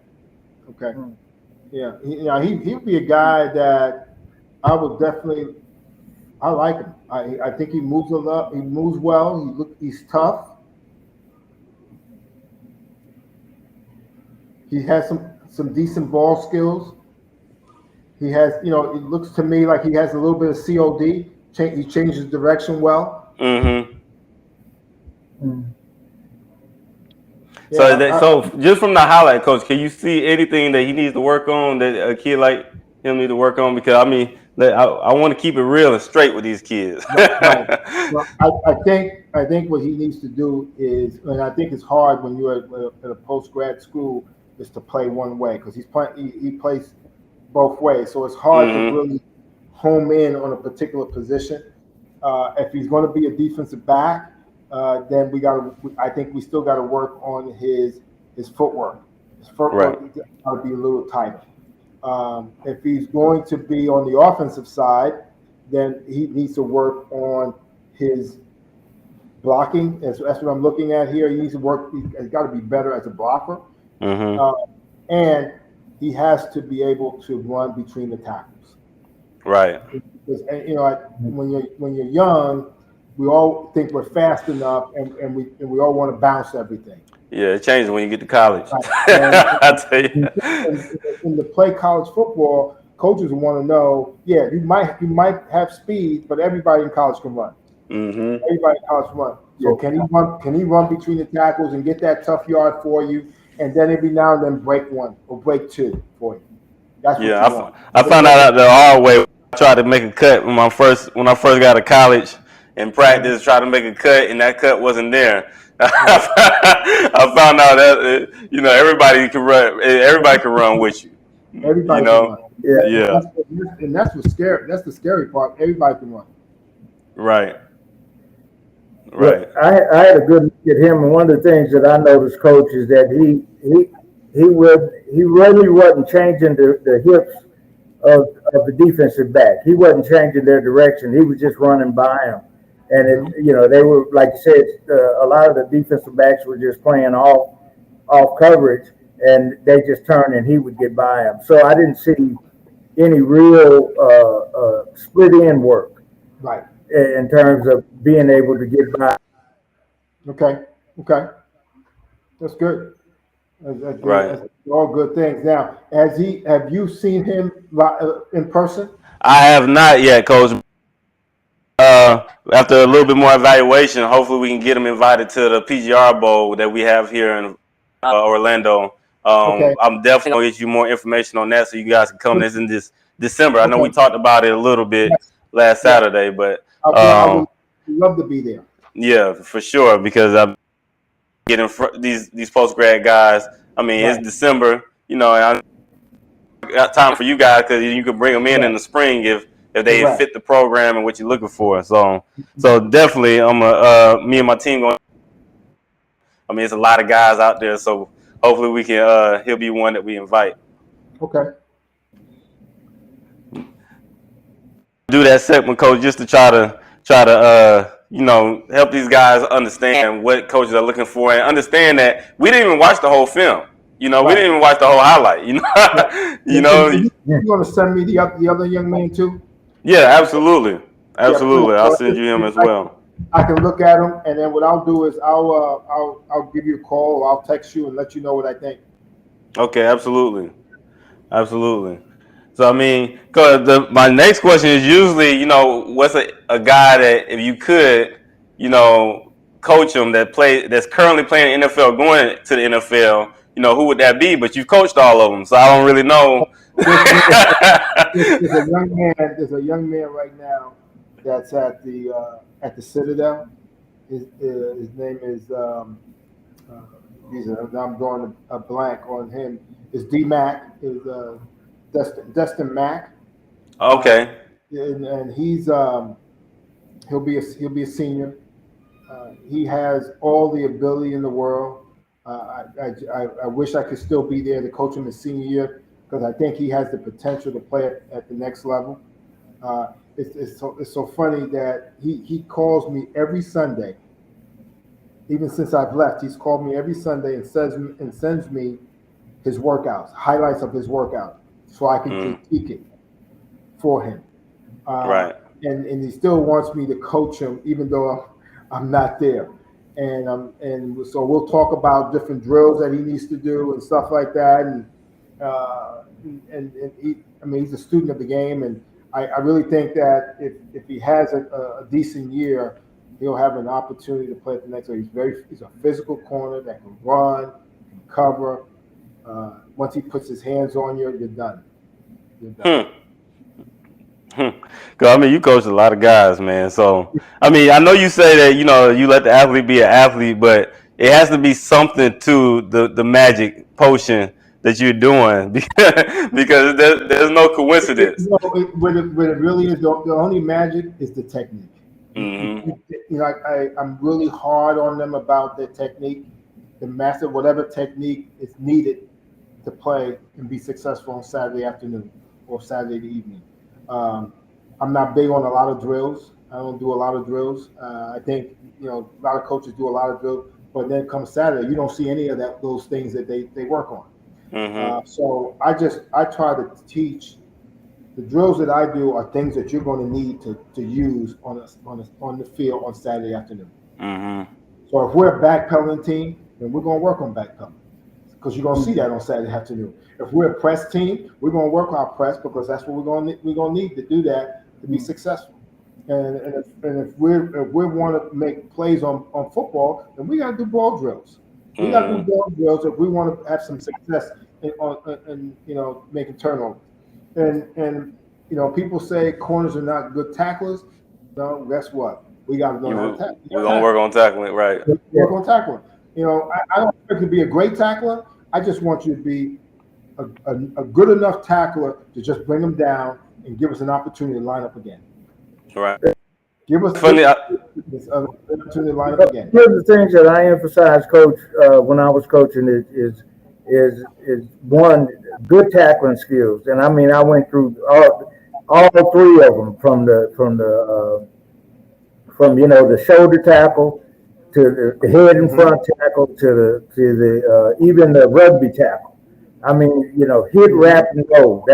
Yeah. He'd be a guy that I would definitely. I like him. I think he moves a lot. He moves well. He's tough. He has some decent ball skills. He has, it looks to me like he has a little bit of COD. He changes direction well. Mm-hmm. Yeah, so just from the highlight, Coach, can you see anything that he needs to work on that a kid like him need to work on? Because I want to keep it real and straight with these kids. right. Well, I think what he needs to do is, and I think it's hard when you're at a post grad school, is to play one way because he plays both ways. So it's hard to really home in on a particular position. If he's going to be a defensive back, then I think we still got to work on his footwork. His footwork got to be a little tighter. If he's going to be on the offensive side, then he needs to work on his blocking. That's what I'm looking at here. He needs to work. He's got to be better as a blocker, and he has to be able to run between the tackles. Right. Because, when you're young, we all think we're fast enough, and we all want to bounce everything. Yeah, it changes when you get to college. Right. I tell you. And to play college football, coaches want to know, you might have speed, but everybody in college can run. Mm-hmm. Everybody in college can run. So can he run between the tackles and get that tough yard for you, and then every now and then break one or break two for you? That's what you want. I found out the hard way. I tried to make a cut when I first got to college in practice. Tried to make a cut, and that cut wasn't there. I found out that everybody can run. Everybody can run with you. Everybody can run. Yeah. And that's what's scary. That's the scary part. Everybody can run. Right. Well, I had a good look at him, and one of the things that I noticed, Coach, is that he really wasn't changing the hips of the defensive back. He wasn't changing their direction. He was just running by them. And they were, like you said, a lot of the defensive backs were just playing off coverage, and they just turned and he would get by them. So I didn't see any real split end work, right, in terms of being able to get by. Okay, that's good. That's right. That's all good things. Now, have you seen him in person? I have not yet, Coach. After a little bit more evaluation, hopefully we can get him invited to the PGR Bowl that we have here in Orlando. I'm definitely going to get you more information on that so you guys can come. This in this December. I know we talked about it a little bit last Saturday, but I would love to be there. Yeah, for sure, because I'm getting these post-grad guys. I mean, it's December, and I got time for you guys because you can bring them in the spring if they fit the program and what you're looking for. So definitely, me and my team going. I mean, it's a lot of guys out there, so hopefully we can. He'll be one that we invite. Okay. Do that segment, Coach, just to try to help these guys understand what coaches are looking for and understand that we didn't even watch the whole film. We didn't even watch the whole highlight. You want to send me the other young man too? Yeah, absolutely. I'll send you him as well. I can look at him, and then what I'll do is I'll give you a call or I'll text you and let you know what I think. Okay, absolutely. So I mean, cause my next question is usually, what's a guy that if you could, coach him that's currently playing in the NFL, going to the NFL, who would that be? But you've coached all of them, so I don't really know. There's a young man right now that's at the Citadel. His name is I'm drawing a blank on him. Is D-Mac, is Destin Mack. Okay. And he's he'll be a senior. He has all the ability in the world. I wish I could still be there to coach him his senior year because I think he has the potential to play at the next level. It's so funny that he calls me every Sunday. Even since I've left, he's called me every Sunday and sends me his workouts, highlights of his workout, so I can critique it for him. Right. And he still wants me to coach him, even though I'm not there. And so we'll talk about different drills that he needs to do and stuff like that. And he's a student of the game, and I really think that if he has a decent year, he'll have an opportunity to play at the next level. He's a physical corner that can run, can cover. Once he puts his hands on you, you're done. Cause I mean, you coach a lot of guys, man. So I mean, I know you say that you let the athlete be an athlete, but it has to be something to the magic potion that you're doing because there's no coincidence. What it really is, the only magic is the technique. Mm-hmm. I'm really hard on them about their technique, the master whatever technique is needed to play and be successful on Saturday afternoon or Saturday evening. I'm not big on a lot of drills. I don't do a lot of drills. I think a lot of coaches do a lot of drills, but then come Saturday, you don't see any of those things that they work on. Mm-hmm. So I try to teach. The drills that I do are things that you're going to need to use on the field on Saturday afternoon. Mm-hmm. So if we're a backpedaling team, then we're going to work on backpedaling because you're going to see that on Saturday afternoon. If we're a press team, we're going to work on our press because that's what we're going to need to do that to be successful. And if we want to make plays on football, then we got to do ball drills. We got to do ball drills if we want to have some success in making turnovers. And people say corners are not good tacklers. No, guess what? We got to learn how to tackle. We're gonna work on tackling, right? Work on tackling. I don't expect you to be a great tackler. I just want you to be a good enough tackler to just bring them down and give us an opportunity to line up again. Right. Give us Funny. this opportunity to line up again. One of the things that I emphasize, Coach, when I was coaching is one, good tackling skills. And I mean, I went through all three of them from the shoulder tackle to the head and front tackle to the even the rugby tackle. I mean, hit, wrap, and go.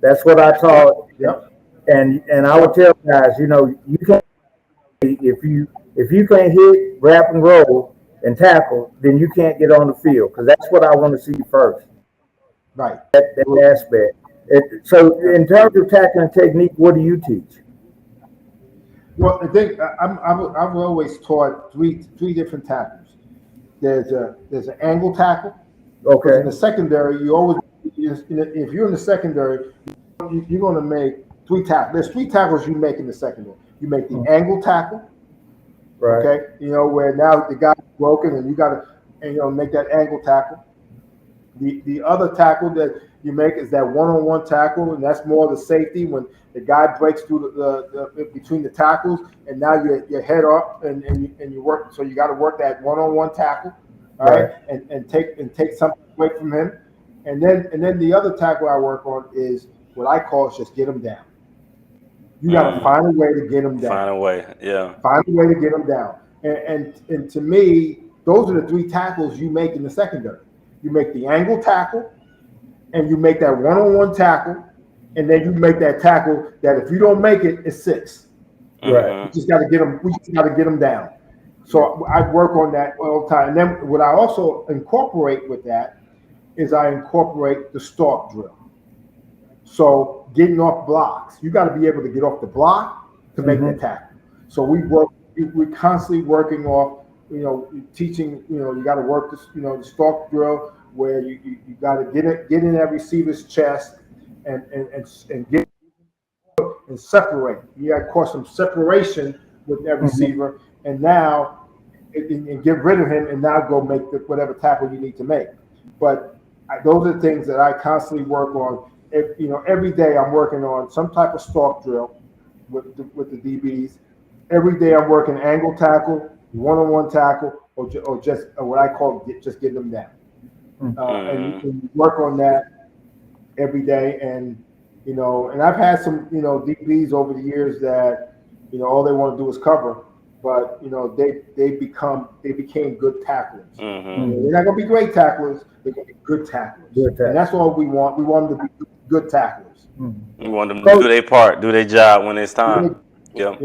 That's what I taught. Yep. And I would tell guys, you can't if you can't hit, wrap, and roll and tackle, then you can't get on the field because that's what I want to see first. Right. That aspect. So, in terms of tackling technique, what do you teach? Well, I think I've always taught three different tackles. There's an angle tackle. Okay. In the secondary, if you're in the secondary, you're going to make three tackles. There's three tackles you make in the secondary. You make the angle tackle. Right. Okay. Where now the guy's broken and you got to make that angle tackle. The other tackle that you make is that one-on-one tackle, and that's more the safety when the guy breaks through the between the tackles, and now your head up and you work. So you got to work that one-on-one tackle, all right, and take something away from him, and then the other tackle I work on is what I call just get him down. You got to find a way to get him down. Find a way, yeah. Find a way to get him down, and to me, those are the three tackles you make in the secondary. You make the angle tackle, and you make that one-on-one tackle, and then you make that tackle that if you don't make it, it's 6. Right. We just got to get them down. So I work on that all the time. And then what I also incorporate with that is I incorporate the Stalk Drill. So getting off blocks, you got to be able to get off the block to make the tackle. So we're constantly working off. Teaching, you got to work this, the Stalk Drill where you got to get in that receiver's chest and get and separate. You got to cause some separation with that receiver, and now and get rid of him, and now go make whatever tackle you need to make. But those are things that I constantly work on. Every day I'm working on some type of Stalk Drill with the DBs. Every day I'm working angle tackle, one-on-one tackle, or just what I call just getting them down. And you work on that every day. And, and I've had some, DBs over the years that, all they want to do is cover, but, they became good tacklers. They're not going to be great tacklers. They're going to be good tacklers. And that's all we want. We want them to be good tacklers. We want them to do their part, do their job when it's time. Yeah. I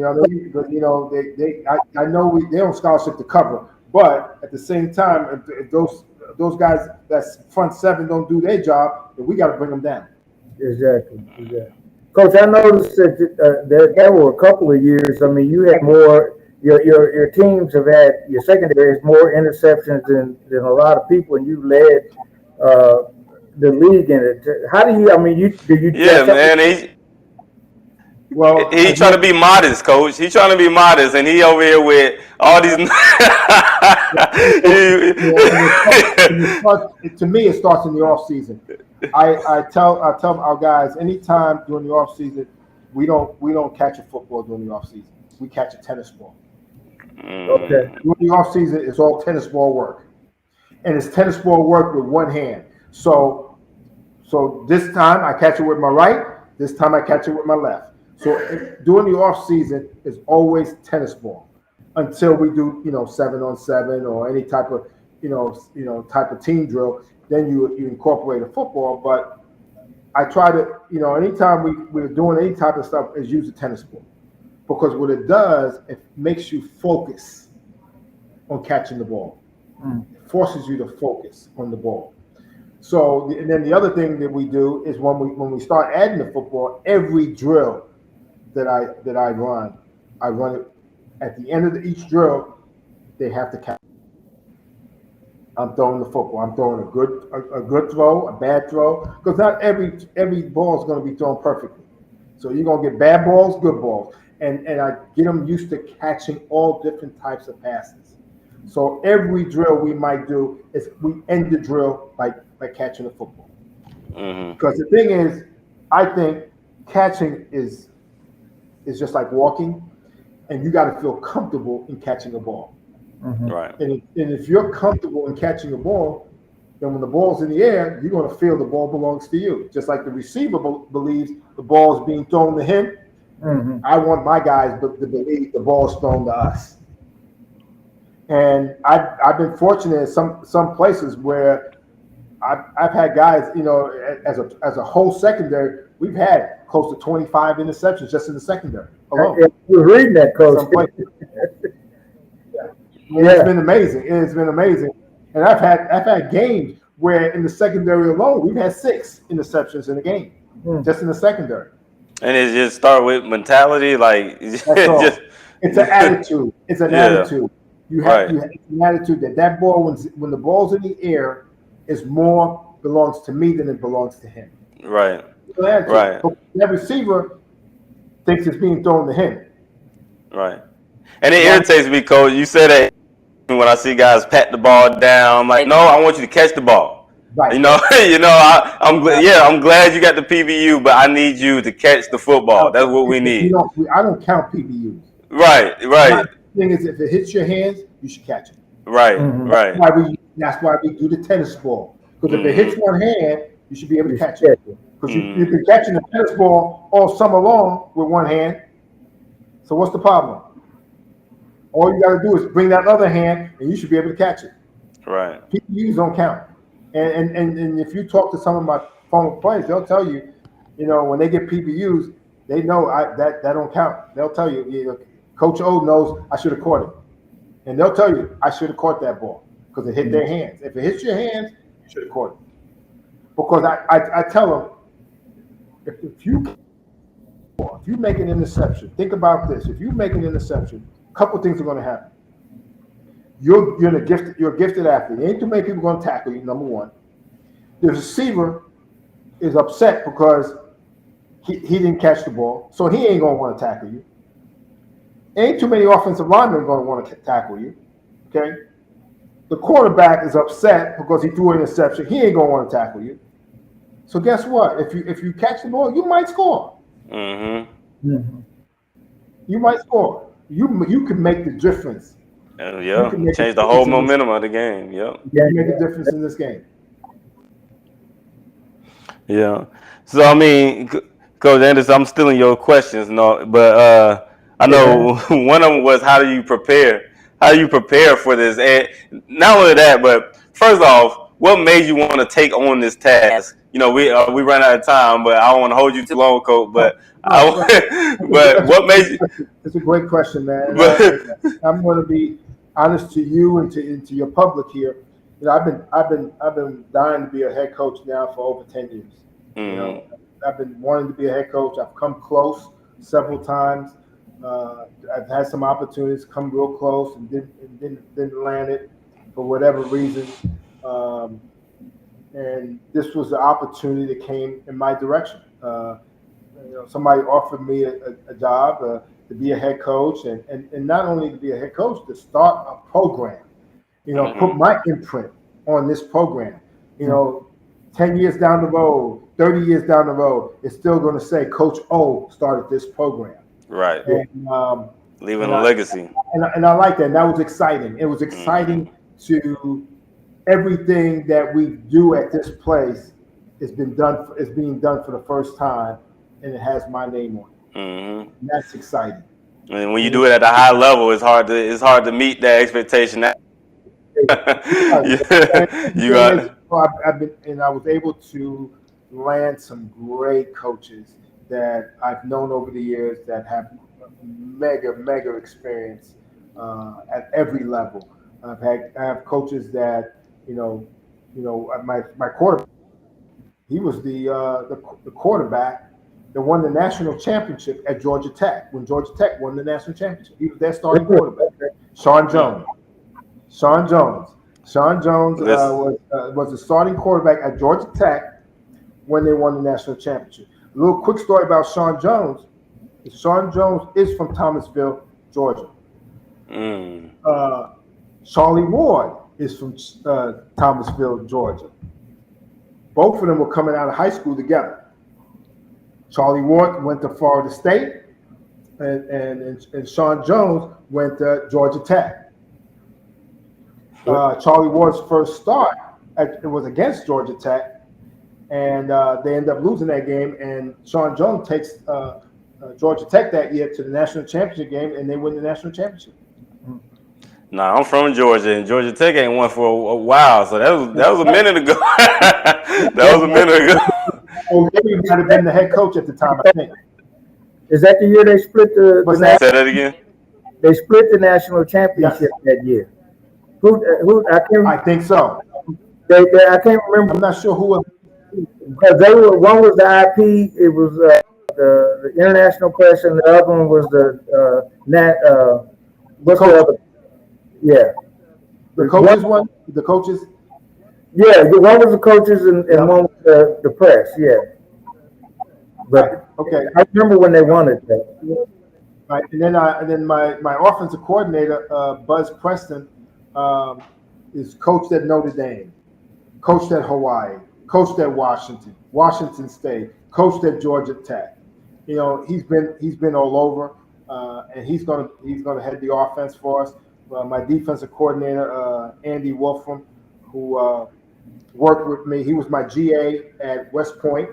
know they don't scholarship to cover, but at the same time, if those guys that's front seven don't do their job, then we got to bring them down. Exactly. Coach, I noticed that there were a couple of years. I mean, you had more. Your teams have had, your secondary has more interceptions than a lot of people, and you led the league in it. How do you? I mean, do you? Yeah, man. He's trying to be modest, Coach. He's trying to be modest, and he over here with all these. To me, it starts in the off season. I tell our guys, anytime during the off season, we don't catch a football during the off season. We catch a tennis ball. Okay. During the off season, it's all tennis ball work, and it's tennis ball work with one hand. So this time I catch it with my right. This time I catch it with my left. So during the off season, it's always tennis ball until we do 7-on-7 or any type of type of team drill. Then you incorporate a football. But I try to anytime we're doing any type of stuff is use a tennis ball, because what it does, it makes you focus on catching the ball. It forces you to focus on the ball. So and then the other thing that we do is when we start adding the football, every drill that I run it at the end of each drill. They have to catch. I'm throwing the football. I'm throwing a good throw, a bad throw, because not every ball is going to be thrown perfectly. So you're going to get bad balls, good balls, and I get them used to catching all different types of passes. So every drill we might do is we end the drill by catching the football. Because the thing is, I think catching is just like walking, and you got to feel comfortable in catching a ball. Right. And if you're comfortable in catching a ball, then when the ball's in the air, you're going to feel the ball belongs to you. Just like the receiver believes the ball is being thrown to him. I want my guys to believe the ball is thrown to us. And I've been fortunate in some places where I've had guys, as a whole secondary, we've had close to 25 interceptions just in the secondary alone. We're reading that, Coach. It's been amazing. It's been amazing. And I've had games where in the secondary alone, we've had 6 interceptions in a game, just in the secondary. And it just start with mentality, like it's an attitude. It's an attitude. You have an attitude that ball, when the ball's in the air, is more belongs to me than it belongs to him. Right. Right. That receiver thinks it's being thrown to him. Right. And it irritates me, Coach. You said that when I see guys pat the ball down, I'm like, no, I want you to catch the ball. Right. I'm glad you got the PBU, but I need you to catch the football. That's what we need. I don't count PBUs. Right. The thing is, if it hits your hands, you should catch it. Right. That's why we do the tennis ball. Because if it hits one hand, you should be able to catch it. Because you've been catching the tennis ball all summer long with one hand. So what's the problem? All you got to do is bring that other hand, and you should be able to catch it. Right. PBUs don't count. And if you talk to some of my former players, they'll tell you, when they get PBUs, they know that don't count. They'll tell you, Coach O knows I should have caught it. And they'll tell you, I should have caught that ball because it hit their hands. If it hits your hands, you should have caught it. Because I tell them, if you make an interception, think about this. If you make an interception, a couple things are going to happen. You're a gifted athlete. Ain't too many people going to tackle you, number one. The receiver is upset because he didn't catch the ball, so he ain't going to want to tackle you. Ain't too many offensive linemen going to want to tackle you, okay? The quarterback is upset because he threw an interception. He ain't going to want to tackle you. So guess what? If you catch the ball, you might score. You might score. You can make the difference You can make a Change the difference whole in this. momentum of the game. Yep. You can make a difference in this game. Yeah. So I mean, Coach Anderson, I'm stealing your questions, no, but I know one of them was how do you prepare? How do you prepare for this? And not only that, but first off, what made you want to take on this task? You know, we run out of time, but I don't want to hold you too long, Coach. But but what made you? It's a great question, man. And But, I'm going to be honest to you and to your public here. You know, I've been dying to be a head coach now for over 10 years. You know, I've been wanting to be a head coach. I've come close several times. I've had some opportunities come real close and didn't land it for whatever reason. And this was the opportunity that came in my direction. You know, somebody offered me a job to be a head coach, and not only to be a head coach, to start a program. You know, put my imprint on this program. You know, 10 years down the road, 30 years down the road, it's still going to say Coach O started this program. right. And, Leaving a legacy. And I like that. And that was exciting. It was exciting to everything that we do at this place is being done for the first time, and it has my name on it. And that's exciting. And when you do it at a high level, it's hard to meet that expectation. You got. I was able to land some great coaches that I've known over the years that have mega experience at every level. I have coaches that my quarterback. He was the quarterback that won the national championship at Georgia Tech when Georgia Tech won the national championship. He was their starting quarterback. Sean Jones was the starting quarterback at Georgia Tech when they won the national championship. A little quick story about Sean Jones. Sean Jones is from Thomasville, Georgia. Charlie Ward is from Thomasville, Georgia. Both of them were coming out of high school together. Charlie Ward went to Florida State, and Sean Jones went to Georgia Tech. Charlie Ward's first start it was against Georgia Tech, and they end up losing that game. And Sean Jones takes Georgia Tech that year to the national championship game, and they win the national championship. Nah, I'm from Georgia, and Georgia Tech ain't won for a while, so that was a minute ago. That was a minute ago. Oh, maybe might have been the head coach at the time, I think. Is that the year they split the Say that again? They split the national championship that year. I think so. I can't remember. I'm not sure who was. Because one was the IP, it was the international press, and the other one was the what's the other? Yeah. The coaches one? The coaches? Yeah, one was the coaches and one was the press, yeah. But okay. I remember when they won it. Right. And then my offensive coordinator, Buzz Preston, is coached at Notre Dame, coached at Hawaii, coached at Washington State, coached at Georgia Tech. You know, he's been all over, and he's gonna head the offense for us. My defensive coordinator, Andy Wolfram, who worked with me, he was my GA at West Point.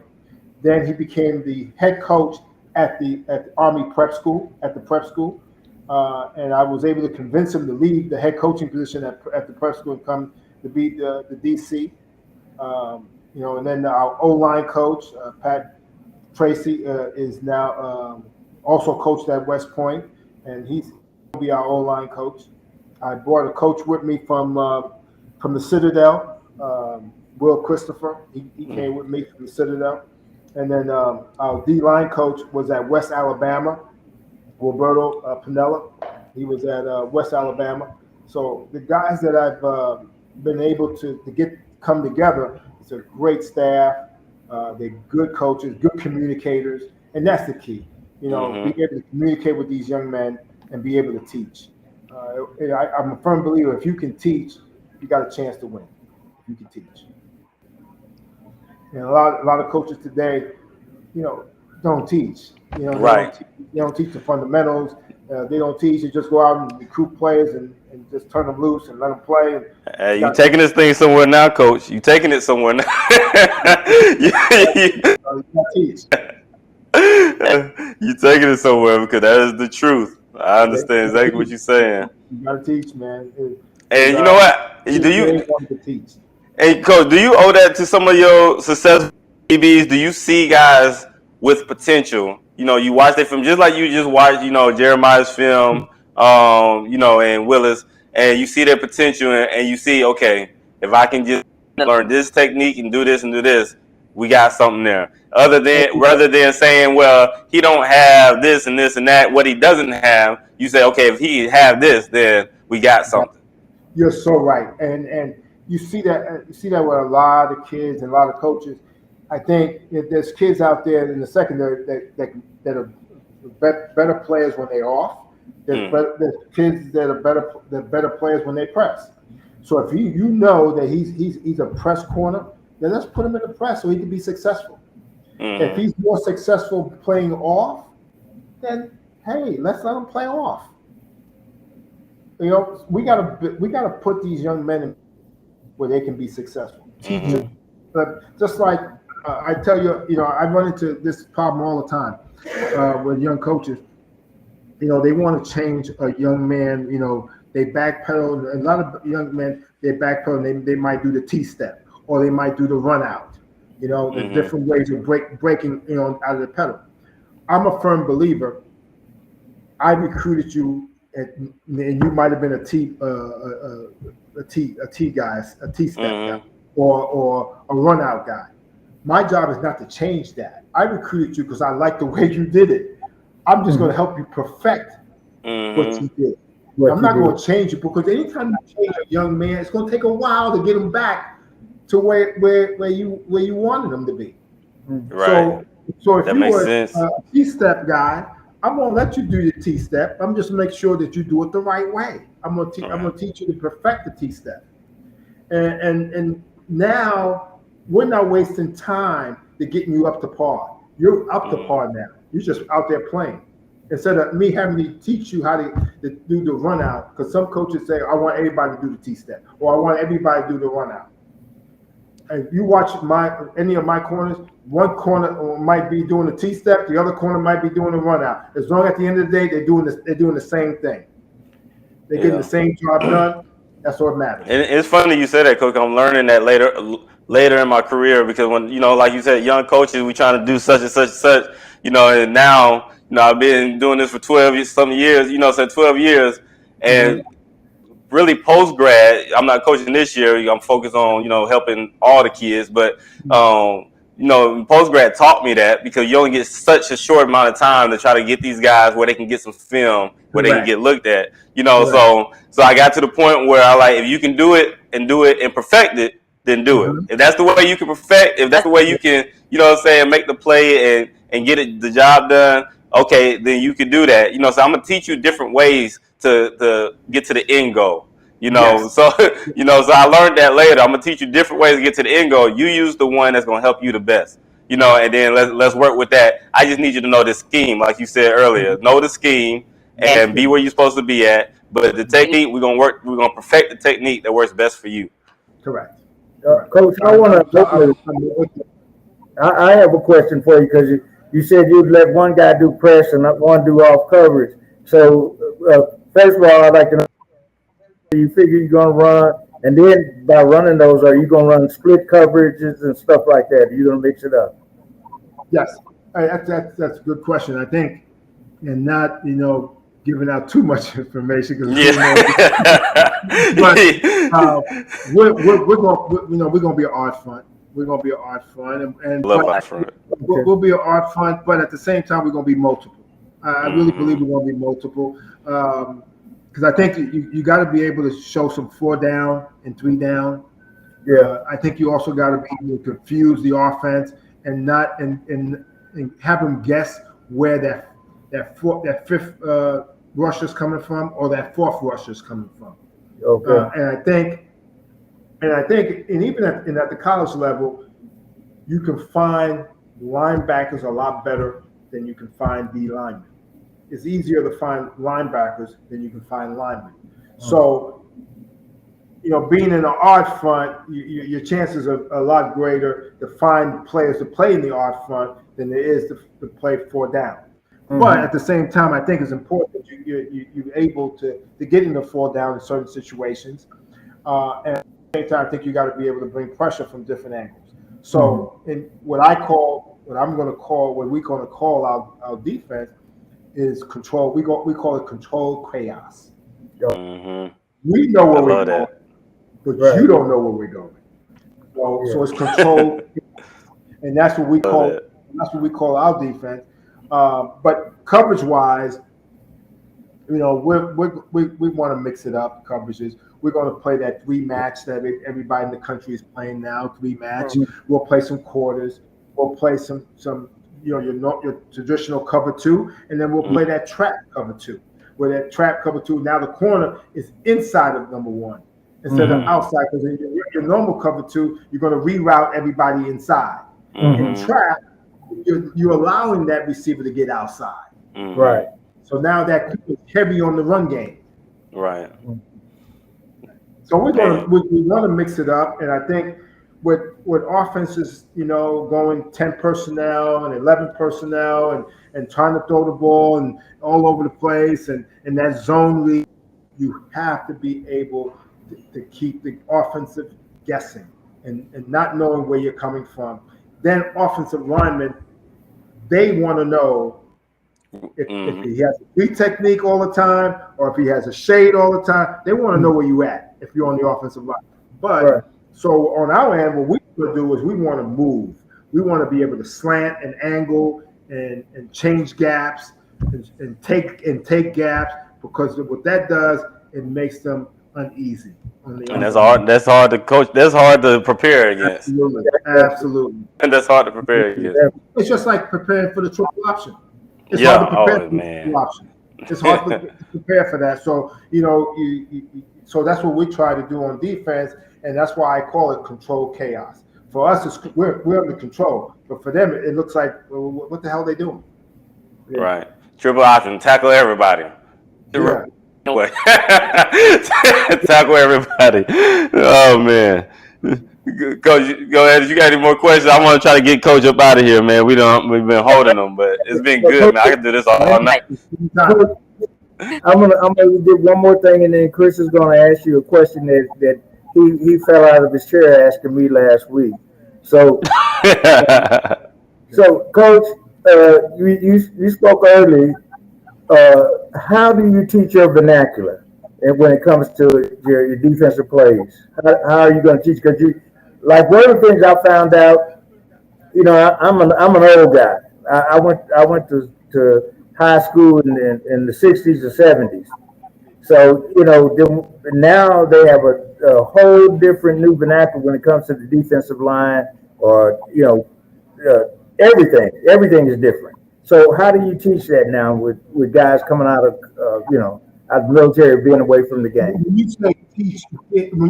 Then he became the head coach at the Army Prep School, and I was able to convince him to leave the head coaching position at the prep school and come to be the DC. And then our O-line coach, Pat Tracy, is now also coached at West Point, and he's going to be our O-line coach. I brought a coach with me from the Citadel, Will Christopher. He came with me from the Citadel. And then our D-line coach was at West Alabama, Roberto Pinella. He was at West Alabama. So the guys that I've been able to come together, it's a great staff. They're good coaches, good communicators, and that's the key. Being able to communicate with these young men and be able to teach. I'm a firm believer, if you can teach, you got a chance to win. You can teach. And a lot of coaches today, don't teach. Right. They don't teach the fundamentals, They don't teach. They just go out and recruit players and just turn them loose and let them play. Hey, you taking this thing somewhere now, Coach? You taking it somewhere now? You gotta teach. You taking it somewhere because that is the truth. I understand exactly what you're saying. You gotta teach, man. And you know what? Do you? Want to teach. Hey, Coach, do you owe that to some of your successful DBs? Do you see guys with potential? You know, you watch their film just like you just watched, you know, Jeremiah's film, you know, and Willis, and you see their potential, and you see, okay, if I can just learn this technique and do this, we got something there. Rather than saying, well, he don't have this and this and that, what he doesn't have, you say, okay, if he have this, then we got something. You're so right, and you see that with a lot of kids and a lot of coaches. I think there's kids out there in the secondary that are better players when they're off. There's kids that are better players when they press. So if you know that he's a press corner, then let's put him in the press so he can be successful. If he's more successful playing off, then hey, let's let him play off. You know, we gotta put these young men in where they can be successful. Teachers, but just like I tell you, you know, I run into this problem all the time with young coaches. You know, they want to change a young man. You know, they backpedal. A lot of young men, they backpedal. And they might do the T-step, or they might do the run out. You know, the different ways of breaking, you know, out of the pedal. I'm a firm believer. I recruited you, and you might have been a T guy, a T-step guy, or a run out guy. My job is not to change that. I recruited you because I like the way you did it. I'm just going to help you perfect what you did. I'm not going to change it, because anytime you change a young man, it's going to take a while to get him back to where you wanted him to be. Right. So if that you makes were sense. a T-step guy, I'm going to let you do the T-step. I'm just going to make sure that you do it the right way. I'm going to teach you to perfect the T-step. And now we're not wasting time to getting you up to par. You're up to par now. You're just out there playing. Instead of me having to teach you how to do the run out, because some coaches say, I want everybody to do the T-step, or I want everybody to do the run out. And you watch any of my corners, one corner might be doing the T-step, the other corner might be doing the run out. As long as at the end of the day, they're doing the same thing. They're getting the same job done. That's what matters. And it's funny you said that, Coach. I'm learning that later in my career, because when, you know, like you said, young coaches, we trying to do such and such and such, you know, and now, you know, I've been doing this for 12 years, you know, so 12 years, and really post grad, I'm not coaching this year. I'm focused on, you know, helping all the kids, but you know, post grad taught me that, because you only get such a short amount of time to try to get these guys where they can get some film, where they can get looked at, you know. So I got to the point where I like, if you can do it and perfect it, then do it. If that's the way you can perfect, if that's the way you can, you know what I'm saying, make the play and get the job done, okay, then you can do that. You know, so I'm gonna teach you different ways to get to the end goal. You know, so you know, so I learned that later. I'm gonna teach you different ways to get to the end goal. You use the one that's gonna help you the best. You know, and then let's work with that. I just need you to know the scheme, like you said earlier. Know the scheme and be where you're supposed to be at. But the technique, we're gonna perfect the technique that works best for you. Correct. Coach, I have a question for you, because you said you'd let one guy do press and one do off coverage. So first of all, I'd like to know, you figure you're going to run, and then by running those, are you going to run split coverages and stuff like that? Are you going to mix it up? Yes, that's a good question. I think, and not, you know, giving out too much information, because but we're going to be an art front. We're going to be an art front, and love art front. We'll be an art front, but at the same time, we're going to be multiple. I really believe we're going to be multiple. Because I think you got to be able to show some 4 down and 3 down. I think you also got to be able to confuse the offense and not and have them guess where that fifth rush is coming from, or that fourth rush is coming from. And I think, and even at the college level, you can find linebackers a lot better than you can find D linemen. it's easier to find linebackers than you can find linemen. So, being in the art front, your chances are a lot greater to find players to play in the art front than it is to play 4 down. But at the same time, I think it's important that you're able to get into 4 down in certain situations. And at the same time, I think you got to be able to bring pressure from different angles. So, in what we're going to call our defense is control. We call it controlled chaos. We know where we're going, but you don't know where we're going. So it's controlled, and that's what we call our defense. But coverage-wise, we want to mix it up. Coverages. We're going to play that 3 match that everybody in the country is playing now. 3 match. We'll play some quarters. We'll play some your traditional cover 2, and then we'll play that trap cover 2. Where that trap cover 2, now the corner is inside of number 1 instead of outside. Because in your normal cover 2, you're going to reroute everybody inside. In trap, you're allowing that receiver to get outside. Right. So now that is heavy on the run game. Right. So we want to mix it up, and I think with offenses, going 10 personnel and 11 personnel and trying to throw the ball and all over the place and that zone read, you have to be able to keep the offensive guessing and not knowing where you're coming from. Then offensive linemen, they want to know if he has a free technique all the time or if he has a shade all the time. They want to know where you at if you're on the offensive line. But so on our end, what we want to do is we want to move. We want to be able to slant and angle and change gaps and take gaps, because what that does, it makes them uneasy. And that's hard to coach. That's hard to prepare against. Absolutely. And that's hard to prepare against. It's just like preparing for the triple option. It's hard to prepare for the triple option. It's hard to prepare for that. So so that's what we try to do on defense, and that's why I call it controlled chaos. For us, we're under control, but for them, it looks like, well, what the hell are they doing? Right. Triple option, tackle everybody. Yeah. Tackle everybody. Oh man, Coach, go ahead. If you got any more questions, I want to try to get Coach up out of here, man. We've been holding him, but it's been good, man. I can do this all night. I'm gonna do one more thing, and then Chris is gonna ask you a question that he fell out of his chair asking me last week. So, Coach, you spoke early. How do you teach your vernacular, and when it comes to your defensive plays? How are you going to teach? Because one of the things I found out, I'm an old guy. I went to high school in the 60s or 70s. So now they have a whole different new vernacular when it comes to the defensive line, or everything. Everything is different. So how do you teach that now with guys coming out of out of the military, being away from the game? When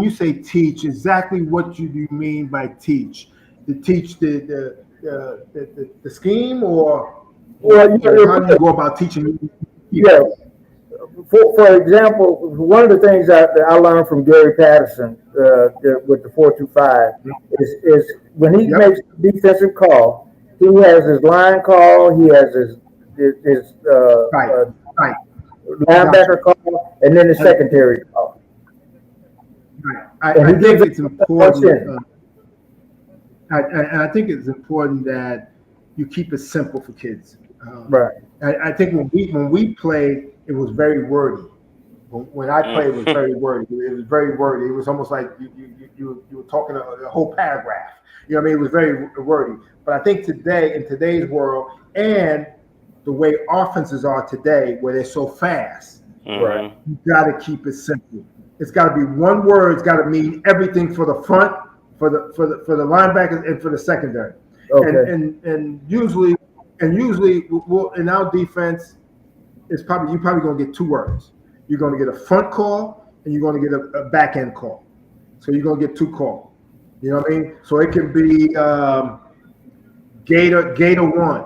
you say teach, exactly what do you mean by teach? To teach the scheme, or how do you go about teaching? Yeah. For example, one of the things I learned from Gary Patterson with the 4-2-5 is when he makes a defensive call, he has his line call, he has his linebacker call, and then his secondary call. Right. I think it's important. I think it's important that you keep it simple for kids. Right. I think when we played, it was very wordy. When I played, it was very wordy. It was very wordy. It was almost like you were talking a whole paragraph. It was very wordy. But I think today, in today's world, and the way offenses are today, where they're so fast, right? You got to keep it simple. It's got to be one word. It's got to mean everything for the front, for the linebackers, and for the secondary. Okay. And usually, in our defense, you're probably going to get 2 words. You're going to get a front call, and you're going to get a back end call. So you're going to get 2 calls. You know what I mean? So it can be Gator 1,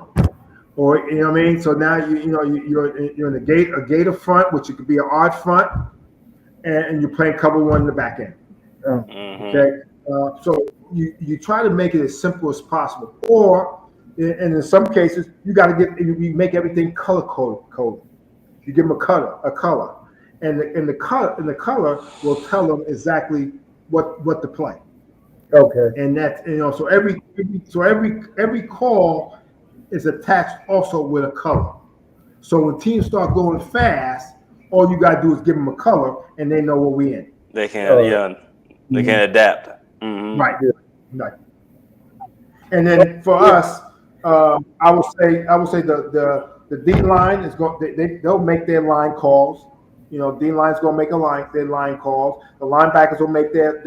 or you know what I mean. So now you're in a gator front, which it could be an odd front, and you're playing cover one in the back end. Okay, so you try to make it as simple as possible, and in some cases you got to you make everything color coded. You give them a color, and the color will tell them exactly what to play. Okay. And that's so every call is attached also with a color. So when teams start going fast, all you gotta do is give them a color, and they know what we in. They can they can adapt. Mm-hmm. Right. And then for us, I would say the D line is going. They'll make their line calls. D line's gonna make their line calls. The linebackers will make their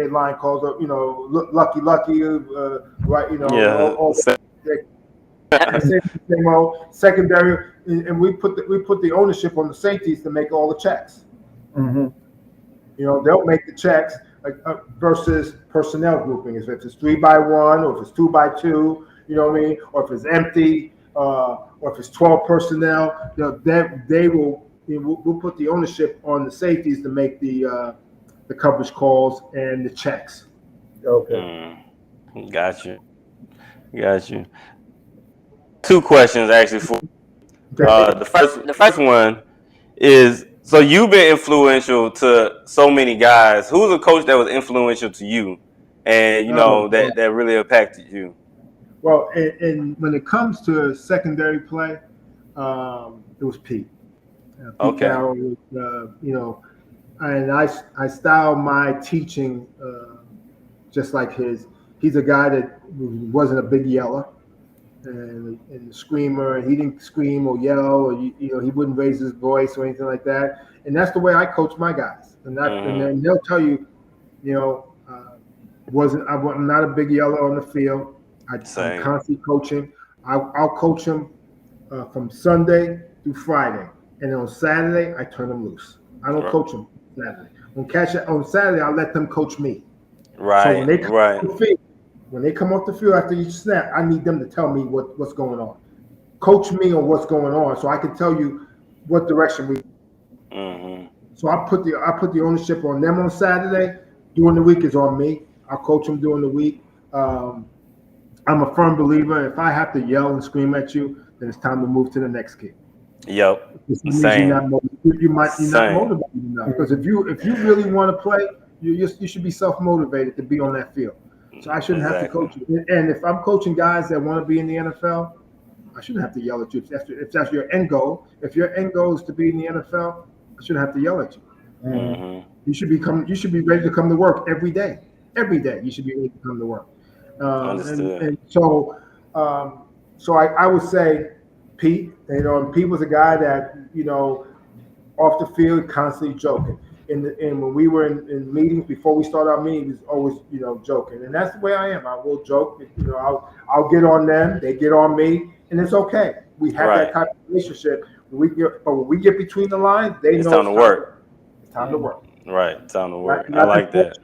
line calls. Lucky, right? All secondary, and we put the ownership on the safeties to make all the checks. Mm-hmm. They'll make the checks versus personnel grouping. If it's 3-by-1 or if it's 2-by-2, you know what I mean, or if it's empty, or if it's 12 personnel, they will. We'll put the ownership on the safeties to make the coverage calls and the checks. Okay. Got you. Two questions actually for the first one is, so you've been influential to so many guys. Who's a coach that was influential to you, and that really impacted you? Well, and when it comes to secondary play, it was Pete. Pete Carroll was, and I style my teaching just like his. He's a guy that wasn't a big yeller and a screamer. He didn't scream or yell, or he wouldn't raise his voice or anything like that. And that's the way I coach my guys. And then they'll tell you, I'm not a big yeller on the field. I'm constantly coaching. I'll coach them from Sunday through Friday, and then on Saturday I turn them loose. I don't coach them Saturday. On Saturday I let them coach me. Right. So when they come off the field after each snap, I need them to tell me what's going on. Coach me on what's going on, so I can tell you what direction we. Mm-hmm. So I put the ownership on them on Saturday. During the week is on me. I'll coach them during the week. I'm a firm believer. If I have to yell and scream at you, then it's time to move to the next kid. Yep. Same. You're not motivated enough, because if you really want to play, you should be self-motivated to be on that field. So I shouldn't have to coach you. And if I'm coaching guys that want to be in the NFL, I shouldn't have to yell at you. If that's your end goal, if your end goal is to be in the NFL, I shouldn't have to yell at you. Mm-hmm. You should be ready to come to work every day. Every day you should be ready to come to work. And so I would say Pete. Pete was a guy that off the field constantly joking. And when we were in meetings before we start our meetings, he was always joking. And that's the way I am. I will joke. I'll get on them. They get on me, and it's okay. We have that type of relationship. But when we get between the lines, it's know time to work. It's time to work. Right, time to work. I like that.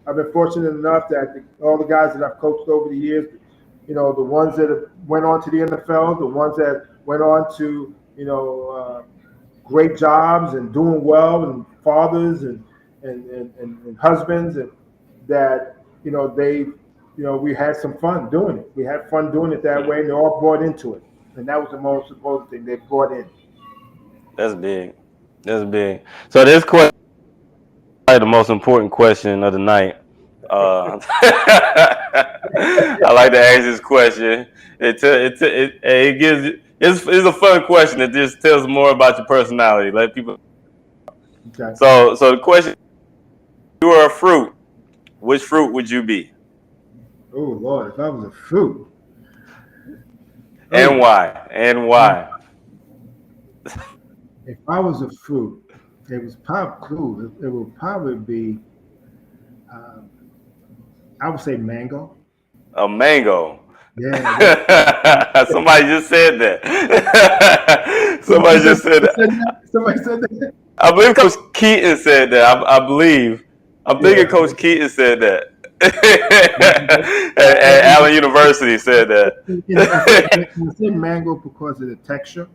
I've been fortunate enough that all the guys that I've coached over the years, the ones that went on to the NFL, the ones that went on to great jobs and doing well, and fathers and husbands, and that we had some fun doing it. We had fun doing it that way, and they all brought into it, and that was the most important thing. They brought in. That's big. So this question is probably the most important question of the night. I like to ask this question. It's a fun question. It just tells more about your personality. Let people. Okay. So the question: if you were a fruit, which fruit would you be? Oh Lord, if I was a fruit. And why? If I was a fruit, it would probably be. I would say mango. A mango. Yeah. Somebody just said that. Somebody said that. I believe Coach Keaton said that. I believe. I'm thinking Coach Keaton said that. At Allen University said that. I say mango because of the texture.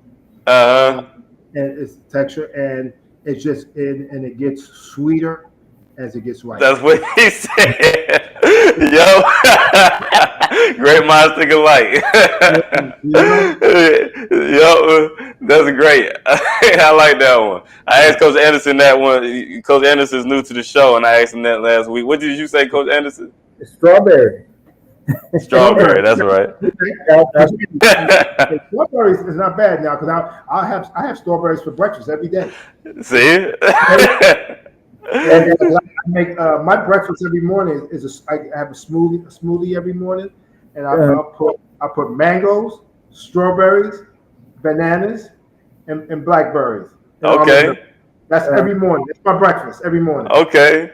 And it's texture, and it's just and it gets sweeter as it gets riper. That's what he said. Yo, great minds think alike. Yo, that's great. I like that one. I asked Coach Anderson that one. Coach Anderson's new to the show, and I asked him that last week. What did you say, Coach Anderson? Strawberry. Strawberry. That's right. Strawberries is not bad now because I have strawberries for breakfast every day. See. And I make my breakfast every morning I have a smoothie every morning, and I put mangoes, strawberries, bananas, and blackberries. Okay. That's every morning. That's my breakfast every morning. Okay.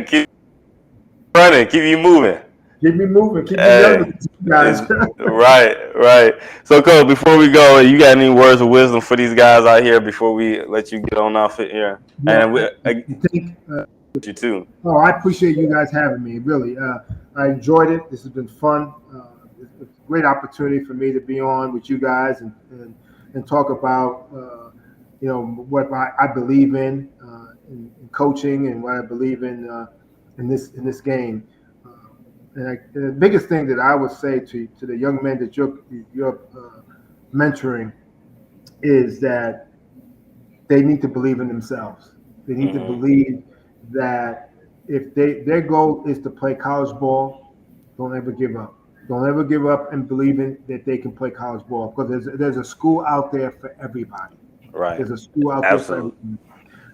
Keep running. Keep you moving. Keep me moving. Keep me young, guys. Right. So, Coach, before we go, you got any words of wisdom for these guys out here before we let you get on off it here? Yeah, And you too. Oh, I appreciate you guys having me. Really, I enjoyed it. This has been fun. It's a great opportunity for me to be on with you guys and talk about what I believe in coaching and what I believe in this game. And the biggest thing that I would say to the young men that you're mentoring is that they need to believe in themselves. They need to believe that if their goal is to play college ball, don't ever give up. Don't ever give up and believing that they can play college ball, because there's a school out there for everybody. Right. There's a school out there for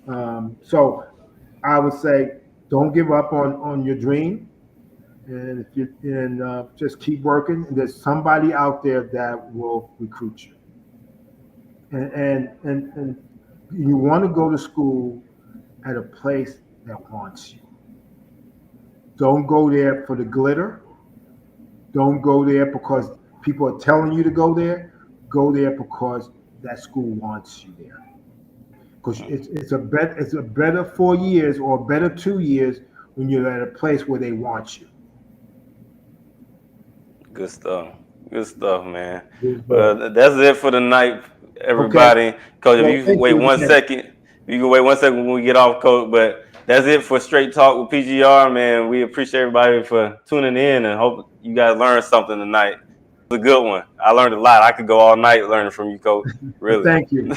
everybody. So I would say don't give up on your dream. And just keep working. And there's somebody out there that will recruit you. And you want to go to school at a place that wants you. Don't go there for the glitter. Don't go there because people are telling you to go there. Go there because that school wants you there. Because it's a better 4 years or a better 2 years when you're at a place where they want you. Good stuff, man. That's it for the night, everybody. Okay. Coach, if you can wait 1 second, when we get off, Coach. But that's it for Straight Talk with PGR, man. We appreciate everybody for tuning in and hope you guys learned something tonight. It was a good one. I learned a lot. I could go all night learning from you, Coach. Really. Thank you.